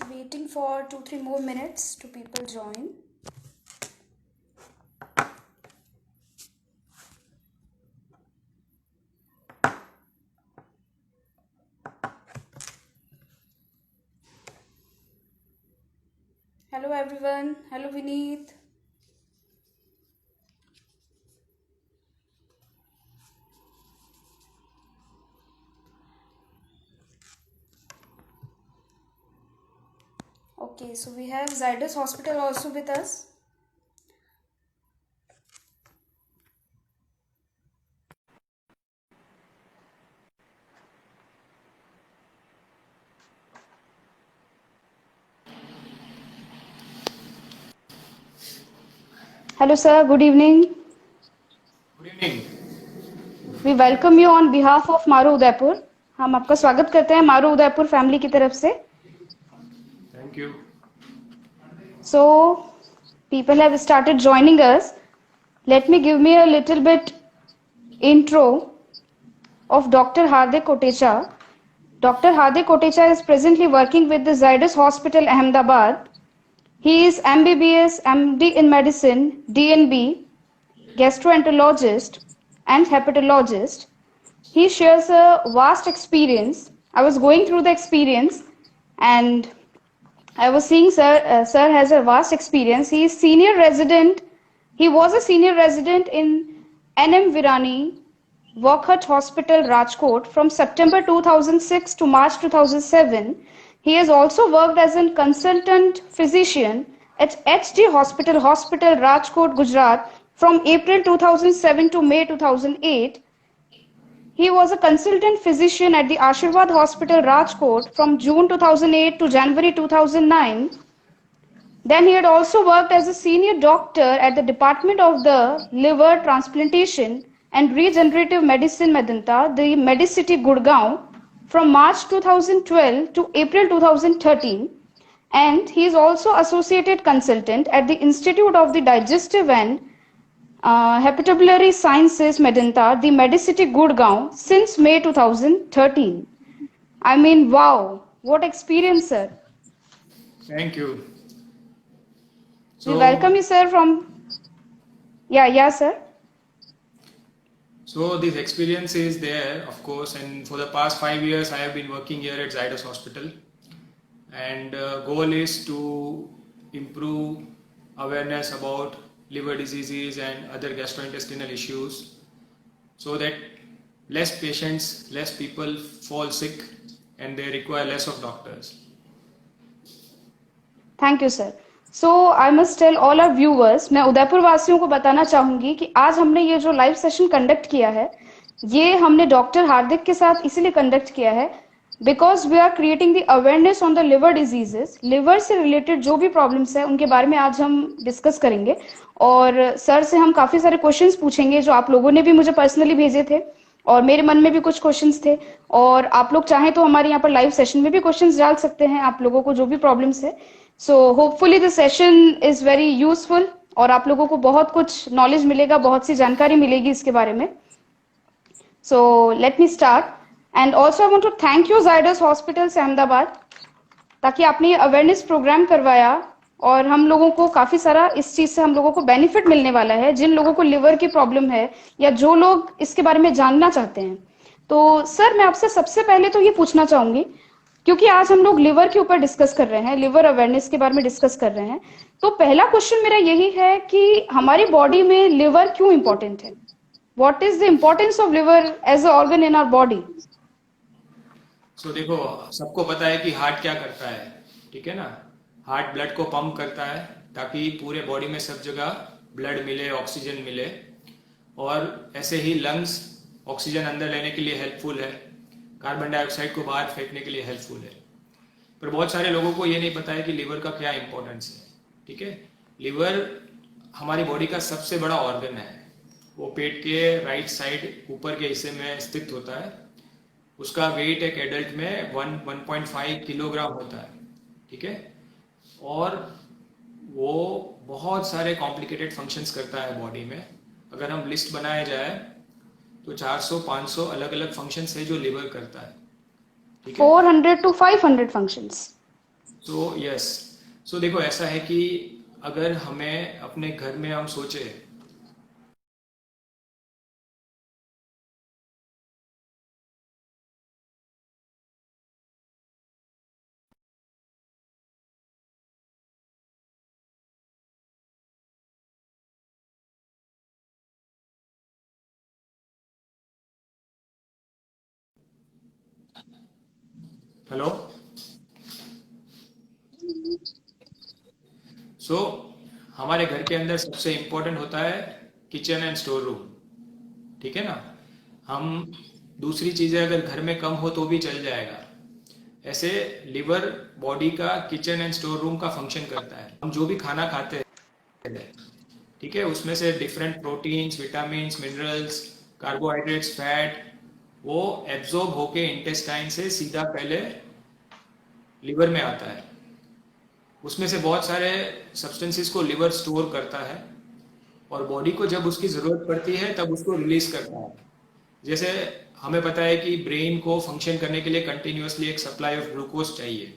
waiting for 2-3 more minutes to people join. Hello everyone. Hello Vineet. Okay, so we have Zydus Hospital also with us. Hello sir, good evening. Good evening. We welcome you on behalf of मारू उदयपुर. हम आपका स्वागत करते हैं मारू Udaipur family की तरफ से. Thank you. So, people have started joining us. Let me give me a little bit intro of Dr. Hardik Kotecha. Dr. Hardik Kotecha is presently working with the Zydus Hospital, Ahmedabad. He is MBBS, MD in Medicine, DNB, gastroenterologist and hepatologist. He shares a vast experience. I was going through the experience and I was seeing sir has a vast experience. He is senior resident. He was a senior resident in NM Virani, Walcott Hospital, Rajkot from September 2006 to March 2007. He has also worked as a consultant physician at HD Hospital, Rajkot, Gujarat from April 2007 to May 2008. He was a consultant physician at the Ashirwad Hospital, Rajkot from June 2008 to January 2009. Then he had also worked as a senior doctor at the Department of the Liver Transplantation and Regenerative Medicine Medanta, the Medicity Gurgaon, from March 2012 to April 2013. And he is also associated consultant at the Institute of the Digestive and Hepatobiliary Sciences Medanta, the Medicity Gurgaon, since May 2013. I mean, wow, what experience, sir. Thank you. We welcome you, sir, from... Yeah, sir. So this experience is there, of course, and for the past 5 years, I have been working here at Zydus Hospital. And goal is to improve awareness about liver diseases and other gastrointestinal issues so that less patients, less people fall sick and they require less of doctors. Thank you, sir. So I must tell all our viewers, मैं उदयपुर वासियों को बताना चाहूंगी कि आज हमने ये जो लाइव सेशन कंडक्ट किया है, ये हमने डॉक्टर हार्दिक के साथ इसलिए कंडक्ट किया है because we are creating the awareness on the liver diseases. Liver से रिलेटेड जो भी प्रॉब्लम्स है उनके बारे में आज हम डिस्कस करेंगे और सर से हम काफी सारे क्वेश्चंस पूछेंगे जो आप लोगों ने भी मुझे पर्सनली भेजे थे और मेरे मन में भी कुछ क्वेश्चंस थे और आप लोग चाहें तो हमारे यहाँ पर लाइव सेशन में भी क्वेश्चंस डाल सकते हैं आप लोगों को जो भी प्रॉब्लम्स है. So hopefully the session is very useful और आप लोगों को बहुत कुछ नॉलेज मिलेगा, बहुत सी जानकारी मिलेगी इसके बारे में. So let me start and also I want to thank you Zydus Hospital Ahmedabad ताकि आपने ये अवेयरनेस प्रोग्राम करवाया और हम लोगों को काफी सारा इस चीज से हम लोगों को बेनिफिट मिलने वाला है. जिन लोगों को लिवर की प्रॉब्लम है या जो लोग इसके बारे में जानना चाहते हैं, तो सर मैं आपसे सबसे पहले तो ये पूछना चाहूंगी क्योंकि आज हम लोग लिवर के ऊपर डिस्कस कर रहे हैं, लिवर अवेयरनेस के बारे में डिस्कस कर रहे हैं, तो पहला क्वेश्चन मेरा यही है कि हमारी बॉडी में लिवर क्यों इंपॉर्टेंट है? What is the importance of liver as a organ in our body? So देखो, सबको पता है कि हार्ट क्या करता है, ठीक है ना. हार्ट ब्लड को पंप करता है ताकि पूरे बॉडी में सब जगह ब्लड मिले, ऑक्सीजन मिले. और ऐसे ही लंग्स ऑक्सीजन अंदर लेने के लिए हेल्पफुल है, कार्बन डाइऑक्साइड को बाहर फेंकने के लिए हेल्पफुल है. पर बहुत सारे लोगों को ये नहीं पता है कि लिवर का क्या इंपॉर्टेंस है. ठीक है, लिवर हमारी बॉडी का सबसे बड़ा ऑर्गन है. वो पेट के राइट साइड ऊपर के हिस्से में स्थित होता है. उसका वेट एक एडल्ट में 1.5 किलोग्राम होता है. ठीक है, और वो बहुत सारे कॉम्प्लिकेटेड फंक्शंस करता है बॉडी में. अगर हम लिस्ट बनाया जाए तो 400-500 अलग अलग फंक्शंस है जो लिवर करता है. ठीक है, 400 to 500 functions. सो यस, सो देखो ऐसा है कि अगर हमें अपने घर में हम सोचे। हेलो। सो हमारे घर के अंदर सबसे इम्पोर्टेंट होता है किचन एंड स्टोर रूम, ठीक है ना। हम दूसरी चीज़ें अगर घर में कम हो तो भी चल जाएगा। ऐसे लिवर बॉडी का किचन एंड स्टोर रूम का फंक्शन करता है। हम जो भी खाना खाते हैं, ठीक है, उसमें से different proteins, vitamins, minerals, carbohydrates, fat, वो एब्जॉर्ब होके इंटेस्टाइन से सीधा पहले लिवर में आता है। उसमें से बहुत सारे सब्सटेंसेस को लिवर स्टोर करता है और बॉडी को जब उसकी ज़रूरत पड़ती है तब उसको रिलीज करता है। जैसे हमें पता है कि ब्रेन को फंक्शन करने के लिए कंटिन्यूअसली एक सप्लाई ऑफ ग्लूकोज चाहिए,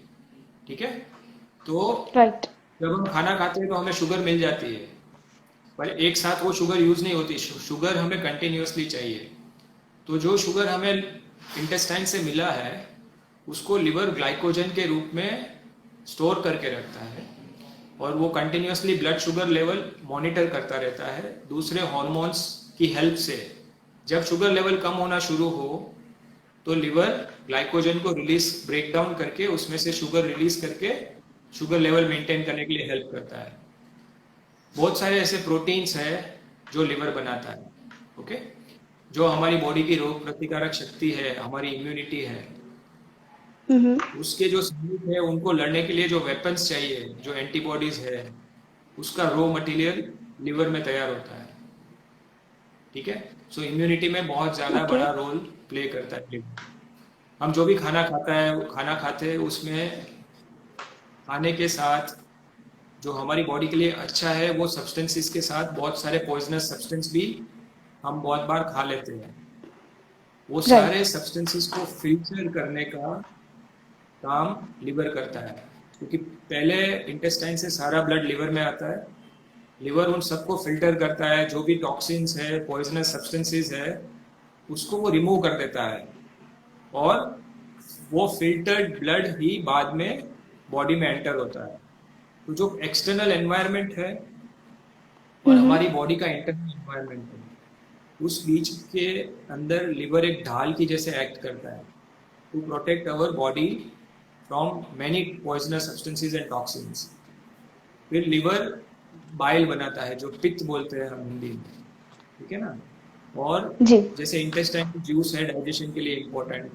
ठीक है। तो राइट। जब हम खाना खाते हैं तो हमें शुगर मिल जाती है, पर एक साथ वो शुगर यूज नहीं होती, शुगर हमें कंटिन्यूअसली चाहिए। तो जो शुगर हमें इंटेस्टाइन से मिला है उसको लिवर ग्लाइकोजन के रूप में स्टोर करके रखता है और वो continuously blood sugar level monitor करता रहता है दूसरे हार्मोन्स की हेल्प से। जब शुगर लेवल कम होना शुरू हो तो लिवर ग्लाइकोजन को रिलीज ब्रेक डाउन करके उसमें से शुगर रिलीज करके शुगर लेवल मेंटेन करने के लिए हेल्प करता है। बहुत सारे ऐसे प्रोटीन्स है जो लिवर बनाता है, ओके। जो हमारी बॉडी की रोग प्रतिकारक शक्ति है, हमारी इम्यूनिटी है, हम्म। उसके जो सैनिक है उनको लड़ने के लिए जो वेपन्स चाहिए, जो एंटीबॉडीज है, उसका रॉ मटेरियल लिवर में तैयार होता है, ठीक है। सो इम्यूनिटी में बहुत ज़्यादा ओके। बड़ा रोल प्ले करता है लिवर। हम जो भी खाना खाता है, खाना खाते हैं उसमें खाने के साथ जो हमारी बॉडी के लिए अच्छा है वो सब्सटेंसेस के साथ बहुत सारे पॉइजनस सब्सटेंस भी हम बहुत बार खा लेते हैं। वो राइट। सारे सब्सटेंसेस को फिल्टर करने का काम लिवर करता है, क्योंकि पहले इंटेस्टाइन से सारा ब्लड लिवर में आता है। लिवर उन सबको फिल्टर करता है, जो भी टॉक्सिन्स है, पॉइजनस सब्सटेंसेस है, उसको वो रिमूव कर देता है और वो फिल्टर्ड ब्लड ही बाद में बॉडी में एंटर होता है। तो जो एक्सटर्नल एनवायरनमेंट है और हम्म। हमारी बॉडी का इंटरनल एनवायरनमेंट है, उस बीच के अंदर लिवर एक ढाल की जैसे एक्ट करता है to protect our body from many poisonous substances and toxins. फिर लिवर बाइल बनाता है जो पित्त बोलते हैं हम हिंदी में, ठीक है ना। और जी। जैसे इंटेस्टाइन जूस है डाइजेशन के लिए इम्पोर्टेंट,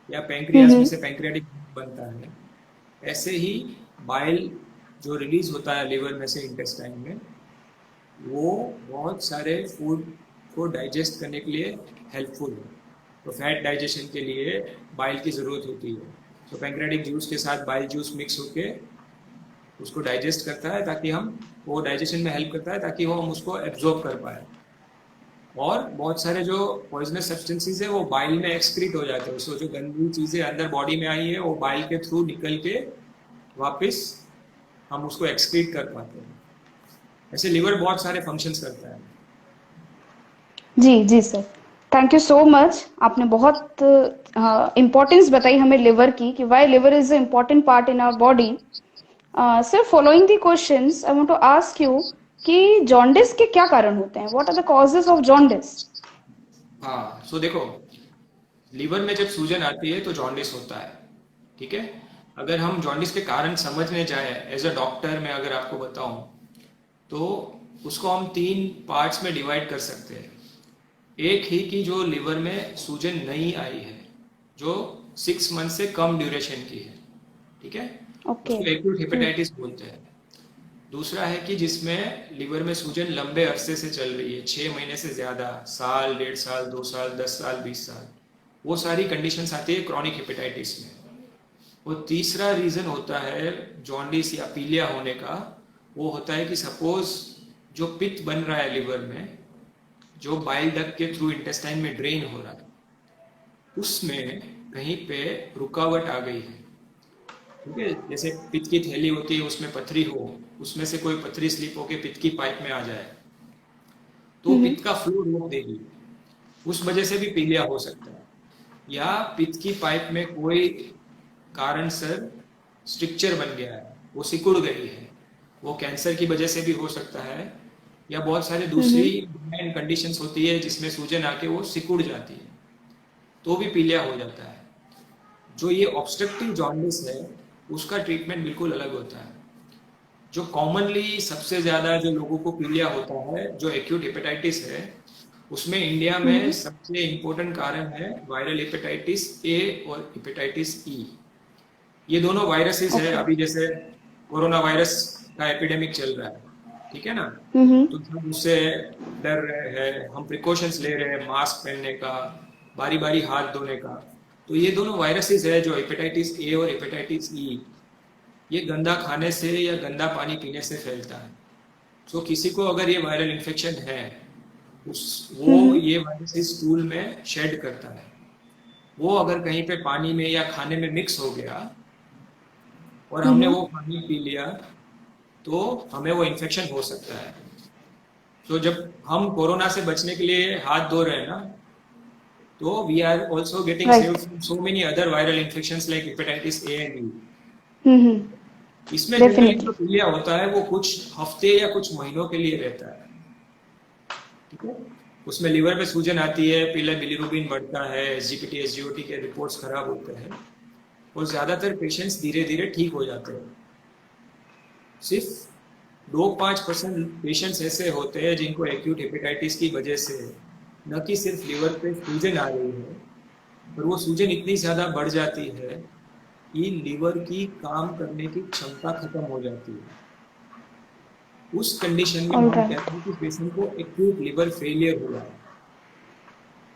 या पैंक्रियाज में हम्म। से पैंक्रियाटिक बनता है, ऐसे ही बाइल जो रिलीज होता है लिवर में से इंटेस्टाइन में, वो बहुत सारे फूड को डाइजेस्ट करने के लिए हेल्पफुल है। तो फैट डाइजेशन के लिए बाइल की ज़रूरत होती है। तो पैंक्रियाटिक जूस के साथ बाइल जूस मिक्स होके उसको डाइजेस्ट करता है ताकि हम, वो डाइजेशन में हेल्प करता है ताकि वो हम उसको एब्जॉर्ब कर पाए। और बहुत सारे जो पॉइजनस सब्सटेंसेस है वो बाइल में एक्सक्रीट हो जाते हैं, उसको जो गंदी चीज़ें अंदर बॉडी में आई है वो बाइल के थ्रू निकल के वापस हम उसको एक्सक्रीट कर पाते हैं। ऐसे लिवर बहुत सारे फंक्शंस करता है। जी, जी sir. Thank you so much. आपने बहुत इम्पोर्टेंस बताई हमें लिवर की कि why liver is a important part in our body. Sir following the questions I want to ask you कि जॉन्डिस के क्या कारण होते हैं? What are the causes of jaundice? हाँ, सो देखो, लीवर में जब सूजन आती है तो जॉन्डिस होता है, ठीक है। अगर हम जॉन्डिस के कारण समझने जाए एज अ डॉक्टर, मैं अगर आपको बताऊं तो उसको हम तीन पार्ट्स में डिवाइड कर सकते हैं। एक ही कि जो लिवर में सूजन नहीं आई है, जो 6 मंथ से कम ड्यूरेशन की है, ठीक है, ओके। उसको एक्यूट हेपेटाइटिस बोलते हैं। दूसरा है कि जिसमें लिवर में सूजन लंबे अरसे से चल रही है, 6 महीने से ज़्यादा, साल, 1.5 साल, 2 साल, 10 साल, 20 साल, वो सारी कंडीशंस आती है क्रॉनिक हेपेटाइटिस में। वो तीसरा रीज़न होता है जॉन्डिस या पीलिया होने का, वो होता है कि सपोज जो पित्त बन रहा है लिवर में, जो बाइल डक्ट के थ्रू इंटेस्टाइन में ड्रेन हो रहा है, उसमें कहीं पे रुकावट आ गई है, ठीक है, जैसे पित्त की थैली होती है उसमें पथरी हो, उसमें से कोई पथरी स्लिप होके पित्त की पाइप में आ जाए तो हम्म। पित्त का फ्लो रोक देगी, उस वजह से भी पीलिया हो सकता है। या पित्त की पाइप में कोई कारण सर स्ट्रक्चर बन गया है, वो सिकुड़ गई है, वो कैंसर की वजह से भी हो सकता है, या बहुत सारे दूसरी हम्म। कंडीशंस होती है जिसमें सूजन आके वो सिकुड़ जाती है, तो भी पीलिया हो जाता है। जो ये ऑब्स्ट्रक्टिव जॉन्डिस है उसका ट्रीटमेंट बिल्कुल अलग होता है। जो कॉमनली सबसे ज्यादा जो लोगों को पीलिया होता है जो एक्यूट हेपेटाइटिस है, उसमें इंडिया में हम्म। सबसे इम्पोर्टेंट कारण है वायरल हेपेटाइटिस ए और हेपेटाइटिस ई। ये दोनों वायरसेस है, ओके। अभी जैसे कोरोना वायरस का एपिडेमिक चल रहा है, ठीक है ना, हम्म। तो सब उससे डर रहे हैं, हम प्रिकॉशंस ले रहे हैं मास्क पहनने का, बारी बारी हाथ धोने का। तो ये दोनों वायरसेस है जो हेपेटाइटिस ए और हेपेटाइटिस ई, ये गंदा खाने से या गंदा पानी पीने से फैलता है। तो किसी को अगर ये वायरल इन्फेक्शन है, उस वो हम्म। ये वायरस इस स्टूल में शेड करता है, वो अगर कहीं पे पानी में या खाने में मिक्स हो गया और हमने हम्म। वो पानी पी लिया तो हमें वो इन्फेक्शन हो सकता है। तो जब हम कोरोना से बचने के लिए हाथ धो रहे हैं ना, तो we are also getting save right. From so many other viral infections like hepatitis A and B. Hmm. इसमें जनरली जो डेफिनेटली। पीलिया होता है वो कुछ हफ्ते या कुछ महीनों के लिए रहता है, ठीक है। उसमें लिवर में सूजन आती है, पीला बिलीरुबिन बढ़ता है, एसजीपीटी एसजीओटी के रिपोर्ट्स खराब होते हैं, और ज्यादातर पेशेंट्स धीरे धीरे ठीक हो जाते हैं। सिर्फ 2-5% पेशेंट्स ऐसे होते हैं जिनको एक्यूट हेपेटाइटिस की वजह से न कि सिर्फ लिवर पे सूजन आ रही है, पर वो सूजन इतनी ज्यादा बढ़ जाती है कि लिवर की काम करने की क्षमता खत्म हो जाती है। उस कंडीशन में ऑल हम राइट। कहते हैं कि पेशेंट को एक्यूट लिवर फेलियर हुआ है।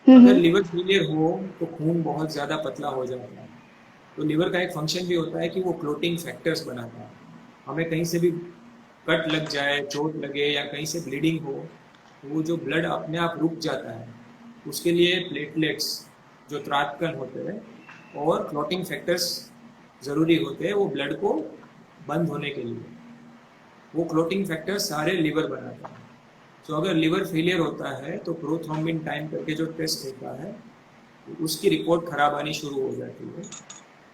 अगर हम्म। लिवर फेलियर हो तो खून बहुत ज्यादा पतला हो जाता है। तो लिवर का एक फंक्शन भी होता है कि वो क्लोटिंग फैक्टर्स बनाता है। हमें कहीं से भी कट लग जाए, चोट लगे या कहीं से ब्लीडिंग हो, तो वो जो ब्लड अपने आप रुक जाता है, उसके लिए प्लेटलेट्स जो त्राटकण होते हैं और क्लॉटिंग फैक्टर्स जरूरी होते हैं वो ब्लड को बंद होने के लिए। वो क्लॉटिंग फैक्टर सारे लिवर बनाता है। तो अगर लिवर फेलियर होता है तो प्रोथ्रोम्बिन टाइम करके जो टेस्ट होता है उसकी रिपोर्ट खराब आनी शुरू हो जाती है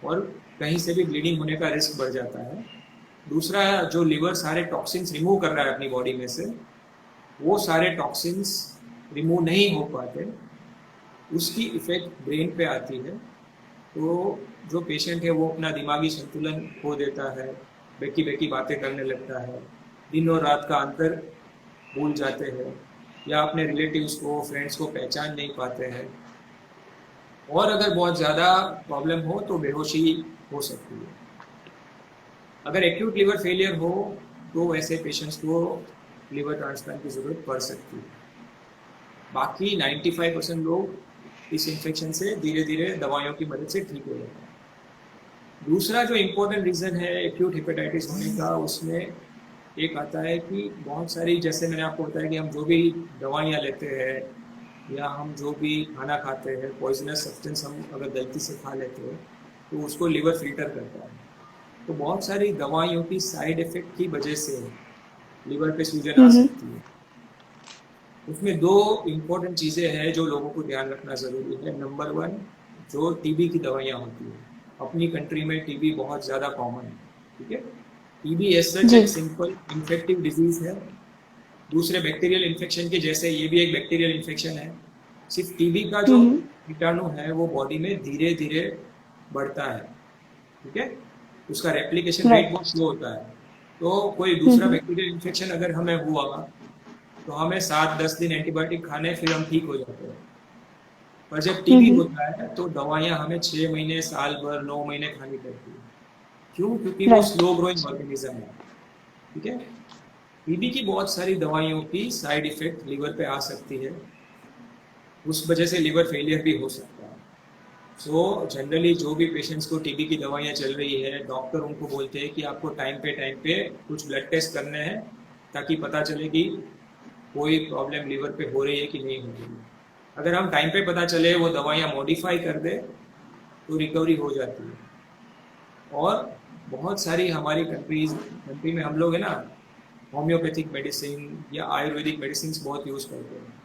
और कहीं से भी ब्लीडिंग होने का रिस्क बढ़ जाता है। दूसरा, जो लिवर सारे टॉक्सिन्स रिमूव कर रहा है अपनी बॉडी में से, वो सारे टॉक्सिन्स रिमूव नहीं हो पाते, उसकी इफेक्ट ब्रेन पे आती है। तो जो पेशेंट है वो अपना दिमागी संतुलन खो देता है, बेकी बेकी बातें करने लगता है, दिन और रात का अंतर भूल जाते हैं, या अपने रिलेटिव्स को फ्रेंड्स को पहचान नहीं पाते हैं, और अगर बहुत ज़्यादा प्रॉब्लम हो तो बेहोशी हो सकती है। अगर एक्यूट लिवर फेलियर हो तो ऐसे पेशेंट्स को लिवर ट्रांसप्लांट की ज़रूरत पड़ सकती है। बाकी 95% लोग इस इन्फेक्शन से धीरे धीरे दवाइयों की मदद से ठीक हो जाते हैं। दूसरा जो इम्पोर्टेंट रीज़न है एक्यूट हेपेटाइटिस होने का, उसमें एक आता है कि बहुत सारी, जैसे मैंने आपको बताया कि हम जो भी दवाइयाँ लेते हैं या हम जो भी खाना खाते हैं, पॉइजनस सब्सटेंस हम अगर गलती से खा लेते हैं तो उसको लिवर फिल्टर करता है। तो बहुत सारी दवाइयों की साइड इफेक्ट की वजह से लिवर पे सूजन आ हम्म। सकती है। उसमें दो इम्पोर्टेंट चीज़ें हैं जो लोगों को ध्यान रखना ज़रूरी है। नंबर वन, जो टीबी की दवाइयाँ होती है, अपनी कंट्री में टीबी बहुत ज़्यादा कॉमन है, ठीक है। टीबी एज सच जी। एक सिंपल इन्फेक्टिव डिजीज है, दूसरे बैक्टीरियल इन्फेक्शन के जैसे ये भी एक बैक्टीरियल इन्फेक्शन है। सिर्फ टीबी का जो हम्म। कीटाणु है वो बॉडी में धीरे धीरे बढ़ता है, ठीक है, उसका रेप्लिकेशन रेट राइट। बहुत स्लो होता है। तो कोई दूसरा हम्म। बैक्टीरियल इन्फेक्शन अगर हमें हुआ तो हमें 7-10 दिन एंटीबायोटिक खाने, फिर हम ठीक हो जाते हैं। पर जब टीबी हम्म। होता है तो दवाइयाँ हमें 6 महीने, साल भर, 9 महीने खानी पड़ती है। क्यों? क्योंकि वो राइट। स्लो ग्रोइंग ऑर्गेनिज्म है, ठीक है। टीबी की बहुत सारी दवाइयों की साइड इफेक्ट लिवर पे आ सकती है, उस वजह से लिवर फेलियर भी हो सकता है। सो जनरली जो भी पेशेंट्स को टीबी की दवाइयाँ चल रही है, डॉक्टर उनको बोलते हैं कि आपको टाइम पे कुछ ब्लड टेस्ट करने हैं ताकि पता चले कि कोई प्रॉब्लम लिवर पे हो रही है कि नहीं हो रही है। अगर हम टाइम पे पता चले, वो दवाइयाँ मॉडिफाई कर दे, तो रिकवरी हो जाती है। और बहुत सारी हमारी कंट्री में हम लोग है ना होम्योपैथिक मेडिसिन या आयुर्वेदिक मेडिसिन बहुत यूज करते हैं।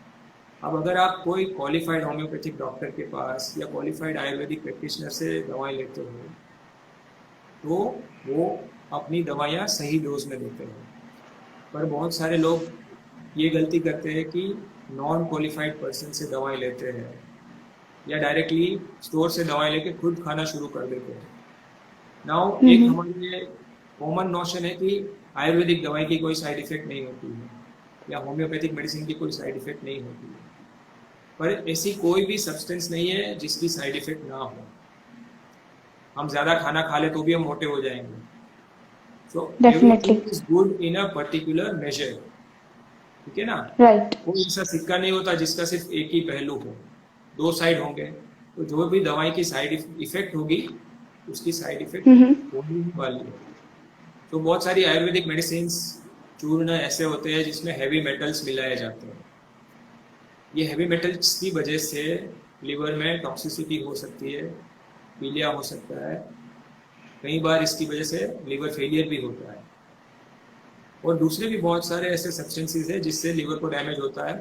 अब अगर आप कोई क्वालिफाइड होम्योपैथिक डॉक्टर के पास या क्वालिफाइड आयुर्वेदिक प्रैक्टिशनर से दवाई लेते हो तो वो अपनी दवाइयाँ सही डोज में देते हैं। पर बहुत सारे लोग ये गलती करते हैं कि नॉन क्वालिफाइड पर्सन से दवाई लेते हैं या डायरेक्टली स्टोर से दवाई लेके खुद खाना शुरू कर देते हैं। नाउ एक हम्म। हमारे लिए कॉमन नोशन है कि आयुर्वेदिक दवाई की कोई साइड इफेक्ट नहीं होती है या होम्योपैथिक मेडिसिन की कोई साइड इफेक्ट नहीं होती है। पर ऐसी कोई भी सब्सटेंस नहीं है जिसकी साइड इफेक्ट ना हो। हम ज्यादा खाना खा ले तो भी हम मोटे हो जाएंगे। So definitely. Everything is good in a particular measure. ठीक है ना। राइट। कोई ऐसा सिक्का नहीं होता जिसका सिर्फ एक ही पहलू हो, दो साइड होंगे। तो जो भी दवाई की साइड इफेक्ट होगी उसकी साइड इफेक्ट हम्म। होने ही वाली है। तो बहुत सारी आयुर्वेदिक मेडिसिन चूर्ण ऐसे होते हैं जिसमें हैवी मेटल्स मिलाए जाते हैं। ये हैवी मेटल्स की वजह से लिवर में टॉक्सिसिटी हो सकती है, पीलिया हो सकता है, कई बार इसकी वजह से लिवर फेलियर भी होता है। और दूसरे भी बहुत सारे ऐसे सब्सटेंसेस है जिससे लिवर को डैमेज होता है।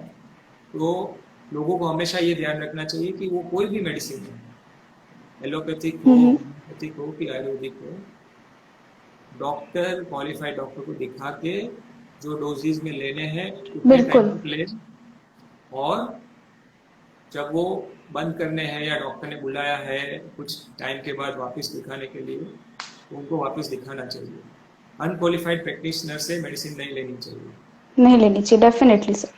तो लोगों को हमेशा ये ध्यान रखना चाहिए कि वो कोई भी मेडिसिन है, एलोपैथिक हो, हम्म। होम्योपैथिक हो कि आयुर्वेदिक हो, डॉक्टर क्वालिफाइड डॉक्टर को दिखा के जो डोजेज में लेने हैं उतने टाइम बिल्कुल। तक लें। और जब वो बंद करने हैं या डॉक्टर ने बुलाया है कुछ टाइम के बाद वापस दिखाने के लिए तो उनको वापस दिखाना चाहिए। अनक्वालिफाइड प्रैक्टिशनर से मेडिसिन नहीं लेनी चाहिए। नहीं लेनी चाहिए, definitely sir.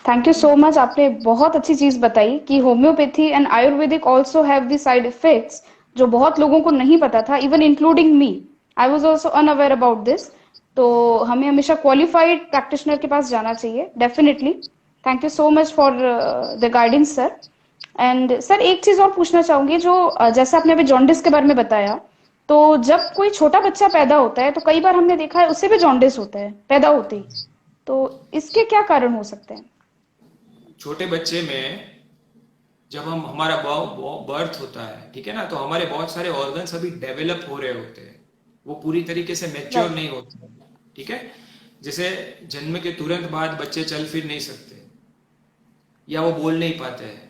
Thank you so much, आपने बहुत अच्छी चीज बताई कि homeopathy and Ayurvedic also have the side effects, जो बहुत लोगों को नहीं पता था, even including me. I was also unaware about this. तो हमें हमेशा क्वालिफाइड प्रैक्टिशनर के पास जाना चाहिए, definitely. Thank you so much for the guidance sir. And sir एक चीज और पूछना चाहूंगी, जो जैसे आपने अभी जॉन्डिस के बारे में बताया, तो जब कोई छोटा बच्चा पैदा होता है तो कई बार हमने देखा है उसे भी जॉन्डिस होता है पैदा होते ही। तो इसके क्या कारण हो सकते हैं? छोटे बच्चे में जब हम हमारा बर्थ होता है, ठीक है ना, तो हमारे बहुत सारे ऑर्गन्स अभी डेवलप हो रहे होते हैं, वो पूरी तरीके से मेच्योर राइट। नहीं होते। ठीक है। जैसे जन्म के तुरंत बाद बच्चे चल फिर नहीं सकते या वो बोल नहीं पाते हैं।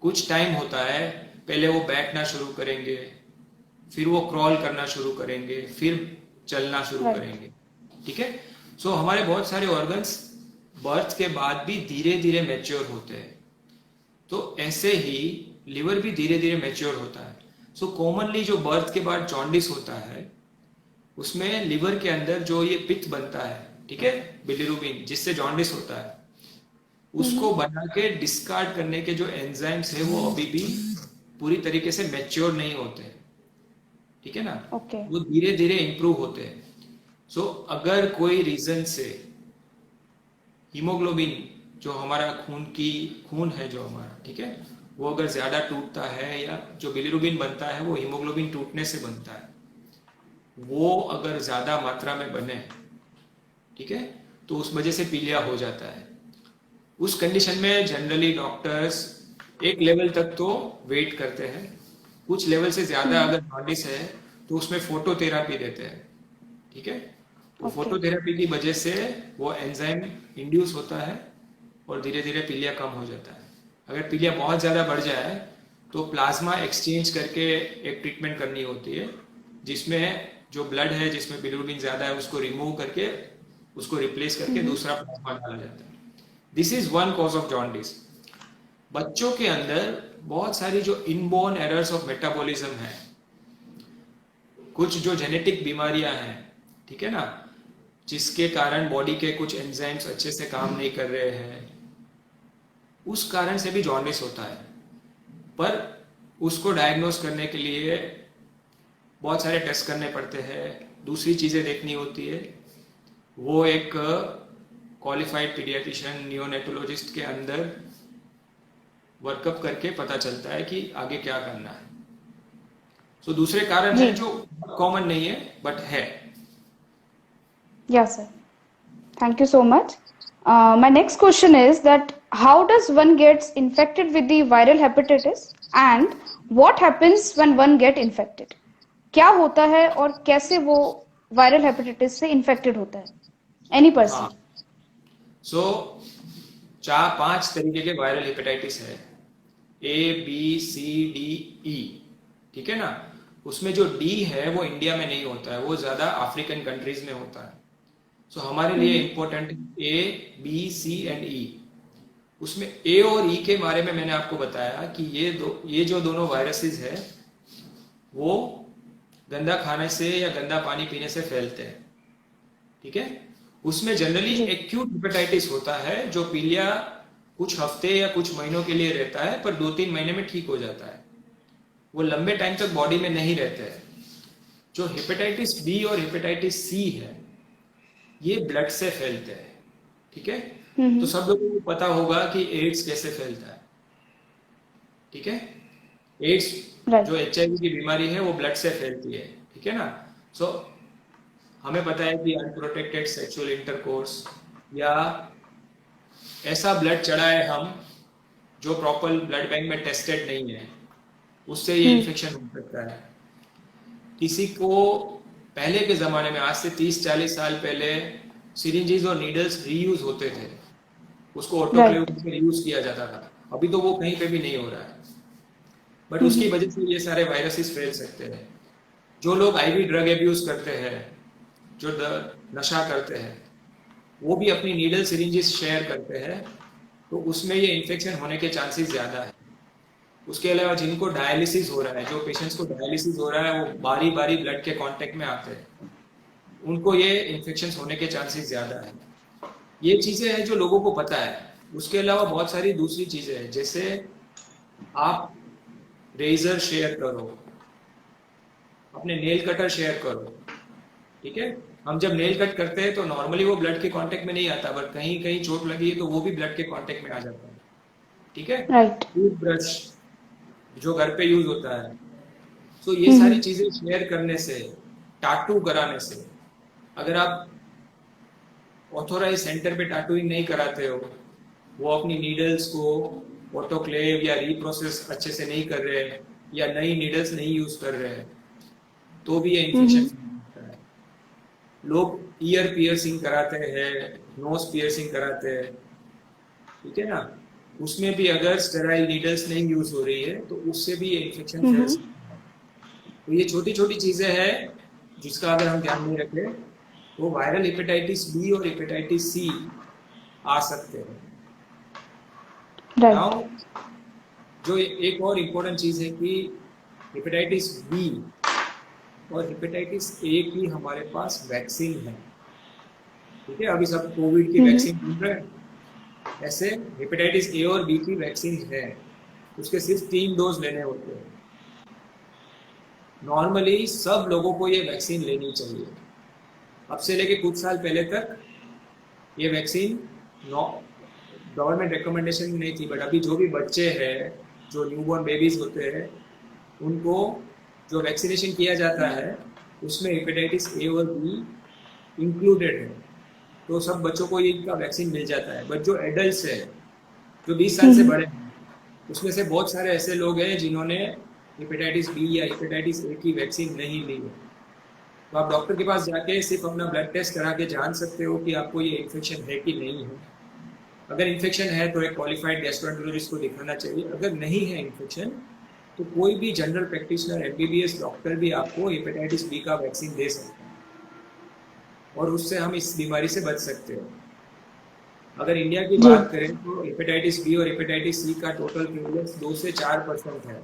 कुछ टाइम होता है, पहले वो बैठना शुरू करेंगे, फिर वो क्रॉल करना शुरू करेंगे, फिर चलना शुरू राइट। करेंगे। ठीक है। सो हमारे बहुत सारे ऑर्गन्स बर्थ के बाद भी धीरे धीरे मैच्योर होते हैं। तो ऐसे ही लिवर भी धीरे धीरे मैच्योर होता है। सो कॉमनली जो बर्थ के बाद जॉन्डिस होता है उसमें लिवर के अंदर जो ये पित्त बनता है, ठीक है, बिलिरुबिन, जिससे जॉन्डिस होता है, उसको बना के डिस्कार्ड करने के जो एंजाइम्स है वो अभी भी पूरी तरीके से मैच्योर नहीं होते। ठीक है ना। ओके। वो धीरे धीरे इंप्रूव होते हैं। सो अगर कोई रीजन से हीमोग्लोबिन, जो हमारा खून है जो हमारा, ठीक है, वो अगर ज्यादा टूटता है या जो बिलिरुबिन बनता है वो हीमोग्लोबिन टूटने से बनता है, वो अगर ज्यादा मात्रा में बने, ठीक है, तो उस वजह से पीलिया हो जाता है। उस कंडीशन में जनरली डॉक्टर्स एक लेवल तक तो वेट करते हैं। कुछ लेवल से ज्यादा अगर जॉन्डिस है तो उसमें फोटोथेरापी देते हैं। ठीक है। तो ओके। फोटोथेरापी की वजह से वो एंजाइम इंड्यूस होता है और धीरे धीरे पीलिया कम हो जाता है। अगर पीलिया बहुत ज़्यादा बढ़ जाए तो प्लाज्मा एक्सचेंज करके एक ट्रीटमेंट करनी होती है, जिसमें जो ब्लड है जिसमें बिलिरुबिन ज़्यादा है उसको रिमूव करके उसको रिप्लेस करके दूसरा प्लाज्मा डाला जाता है। This is one cause of jaundice. बच्चों के अंदर बहुत सारी जो इनबोर्न एरर्स ऑफ मेटाबॉलिज्म है, कुछ जो जेनेटिक बीमारियां हैं, ठीक है ना, जिसके कारण बॉडी के कुछ एंजाइम्स अच्छे से काम नहीं कर रहे हैं, उस कारण से भी जॉन्डिस होता है। पर उसको डायग्नोस करने के लिए बहुत सारे टेस्ट करने पड़ते हैं, दूसरी चीजें देखनी होती है। वो एक क्वालिफाइड पीडियाट्रिशियन नियोनेटोलॉजिस्ट के अंदर वर्कअप करके पता चलता है कि आगे क्या करना है। सो दूसरे कारण जी। है जो कॉमन नहीं है बट है। या sir, thank you so much. My next question is that how does one gets infected with the viral hepatitis, and what happens when one get infected? क्या होता है और कैसे वो वायरल हेपेटाइटिस से इन्फेक्टेड होता है, एनी पर्सन? हाँ, सो 4-5 तरीके के वायरल हेपेटाइटिस है, A B C D E, ठीक है ना। उसमें जो डी है वो इंडिया में नहीं होता है, वो ज्यादा अफ्रीकन कंट्रीज में होता है। सो हमारे लिए important A B C and E। उसमें ए और ई के बारे में मैंने आपको बताया कि ये जो दोनों वायरसेस है वो गंदा खाने से या गंदा पानी पीने से फैलते हैं, ठीक है। उसमें जनरली जी। एक्यूट हेपेटाइटिस होता है जो पीलिया कुछ हफ्ते या कुछ महीनों के लिए रहता है, पर 2-3 महीने में ठीक हो जाता है, वो लंबे टाइम तक बॉडी में नहीं रहते हैं। जो हेपेटाइटिस बी और हेपेटाइटिस सी है ये ब्लड से फैलते हैं, ठीक है। तो सब लोगों को पता होगा कि एड्स कैसे फैलता है, ठीक है। एड्स जो राइट। HIV की बीमारी है वो ब्लड से फैलती है, ठीक है ना। सो हमें पता है कि अनप्रोटेक्टेड सेक्सुअल इंटरकोर्स या ऐसा ब्लड चढ़ा है हम जो प्रॉपर ब्लड बैंक में टेस्टेड नहीं है, उससे ये इन्फेक्शन हो सकता है। किसी को पहले के ज़माने में, आज से 30-40 साल पहले, सिरिंजेस और नीडल्स रीयूज होते थे, उसको ऑटोक्लेव राइट। में यूज किया जाता था। अभी तो वो कहीं पे भी नहीं हो रहा है, बट उसकी वजह से ये सारे वायरसेस फैल सकते हैं। जो लोग IV ड्रग एब्यूज करते हैं, जो नशा करते हैं, वो भी अपनी नीडल सिरिंजेस शेयर करते हैं, तो उसमें ये इन्फेक्शन होने के चांसेस ज़्यादा है। उसके अलावा जिनको डायलिसिस हो रहा है, जो पेशेंट्स को डायलिसिस हो रहा है वो बारी बारी ब्लड के कांटेक्ट में आते हैं, उनको ये इन्फेक्शन होने के चांसेस ज़्यादा है। ये चीज़ें हैं जो लोगों को पता है। उसके अलावा बहुत सारी दूसरी चीज़ें हैं, जैसे आप रेजर शेयर करो, अपने नेल कटर शेयर करो, ठीक है। हम जब नेल कट करते हैं तो नॉर्मली वो ब्लड के कांटेक्ट में नहीं आता, बट कहीं कहीं चोट लगी है तो वो भी ब्लड के कांटेक्ट में आ जाता है, ठीक है। राइट। टूथब्रश जो घर पे यूज होता है, तो ये सारी चीजें शेयर करने से, टाटू कराने से, अगर आप ऑथोराइज सेंटर पे टाटूइंग नहीं कराते हो, वो अपनी नीडल्स को ऑटोक्लेव या रीप्रोसेस अच्छे से नहीं कर रहे हैं या नई नीडल्स नहीं यूज कर रहे हैं, तो भी ये इन्फेक्शन होता है। लोग ईयर पियर्सिंग कराते हैं, नोज पियर्सिंग कराते हैं, ठीक है ना। उसमें भी अगर स्टेराइल नीडल्स नहीं यूज हो रही है तो उससे भी ये इन्फेक्शन फैल सकता है। तो ये छोटी छोटी चीजें हैं जिसका अगर हम ध्यान नहीं रखें तो वायरल हेपेटाइटिस बी और हेपेटाइटिस सी आ सकते हैं। राइट। नाउ जो एक और इम्पोर्टेंट चीज है कि हेपेटाइटिस बी और हेपेटाइटिस ए की हमारे पास वैक्सीन है, ठीक है। अभी सब कोविड की वैक्सीन ढूंढ रहे हैं, ऐसे हेपेटाइटिस ए और बी की वैक्सीन है। उसके सिर्फ 3 डोज लेने होते हैं। नॉर्मली सब लोगों को ये वैक्सीन लेनी चाहिए। अब से लेके कुछ साल पहले तक ये वैक्सीन गवर्नमेंट रिकमेंडेशन नहीं थी, बट अभी जो भी बच्चे हैं, जो न्यूबॉर्न बेबीज होते हैं, उनको जो वैक्सीनेशन किया जाता है उसमें हेपेटाइटिस ए और बी इंक्लूडेड है, तो सब बच्चों को इनका वैक्सीन मिल जाता है। बट जो एडल्ट है, जो 20 साल से बड़े हैं, उसमें से बहुत सारे ऐसे लोग हैं जिन्होंने हेपेटाइटिस बी या हेपेटाइटिस ए की वैक्सीन नहीं ली है। तो आप डॉक्टर के पास जाके सिर्फ अपना ब्लड टेस्ट करा के जान सकते हो कि आपको ये इन्फेक्शन है कि नहीं है। अगर इन्फेक्शन है तो एक क्वालिफाइड गैस्ट्रोएंटरोलॉजिस्ट को दिखाना चाहिए। अगर नहीं है इन्फेक्शन तो कोई भी जनरल प्रैक्टिशनर MBBS डॉक्टर भी आपको हेपेटाइटिस बी का वैक्सीन दे सकता है और उससे हम इस बीमारी से बच सकते हैं। अगर इंडिया की जी। बात करें तो हेपेटाइटिस बी और हेपेटाइटिस सी का टोटल प्रेवलेंस 2 से 4% है।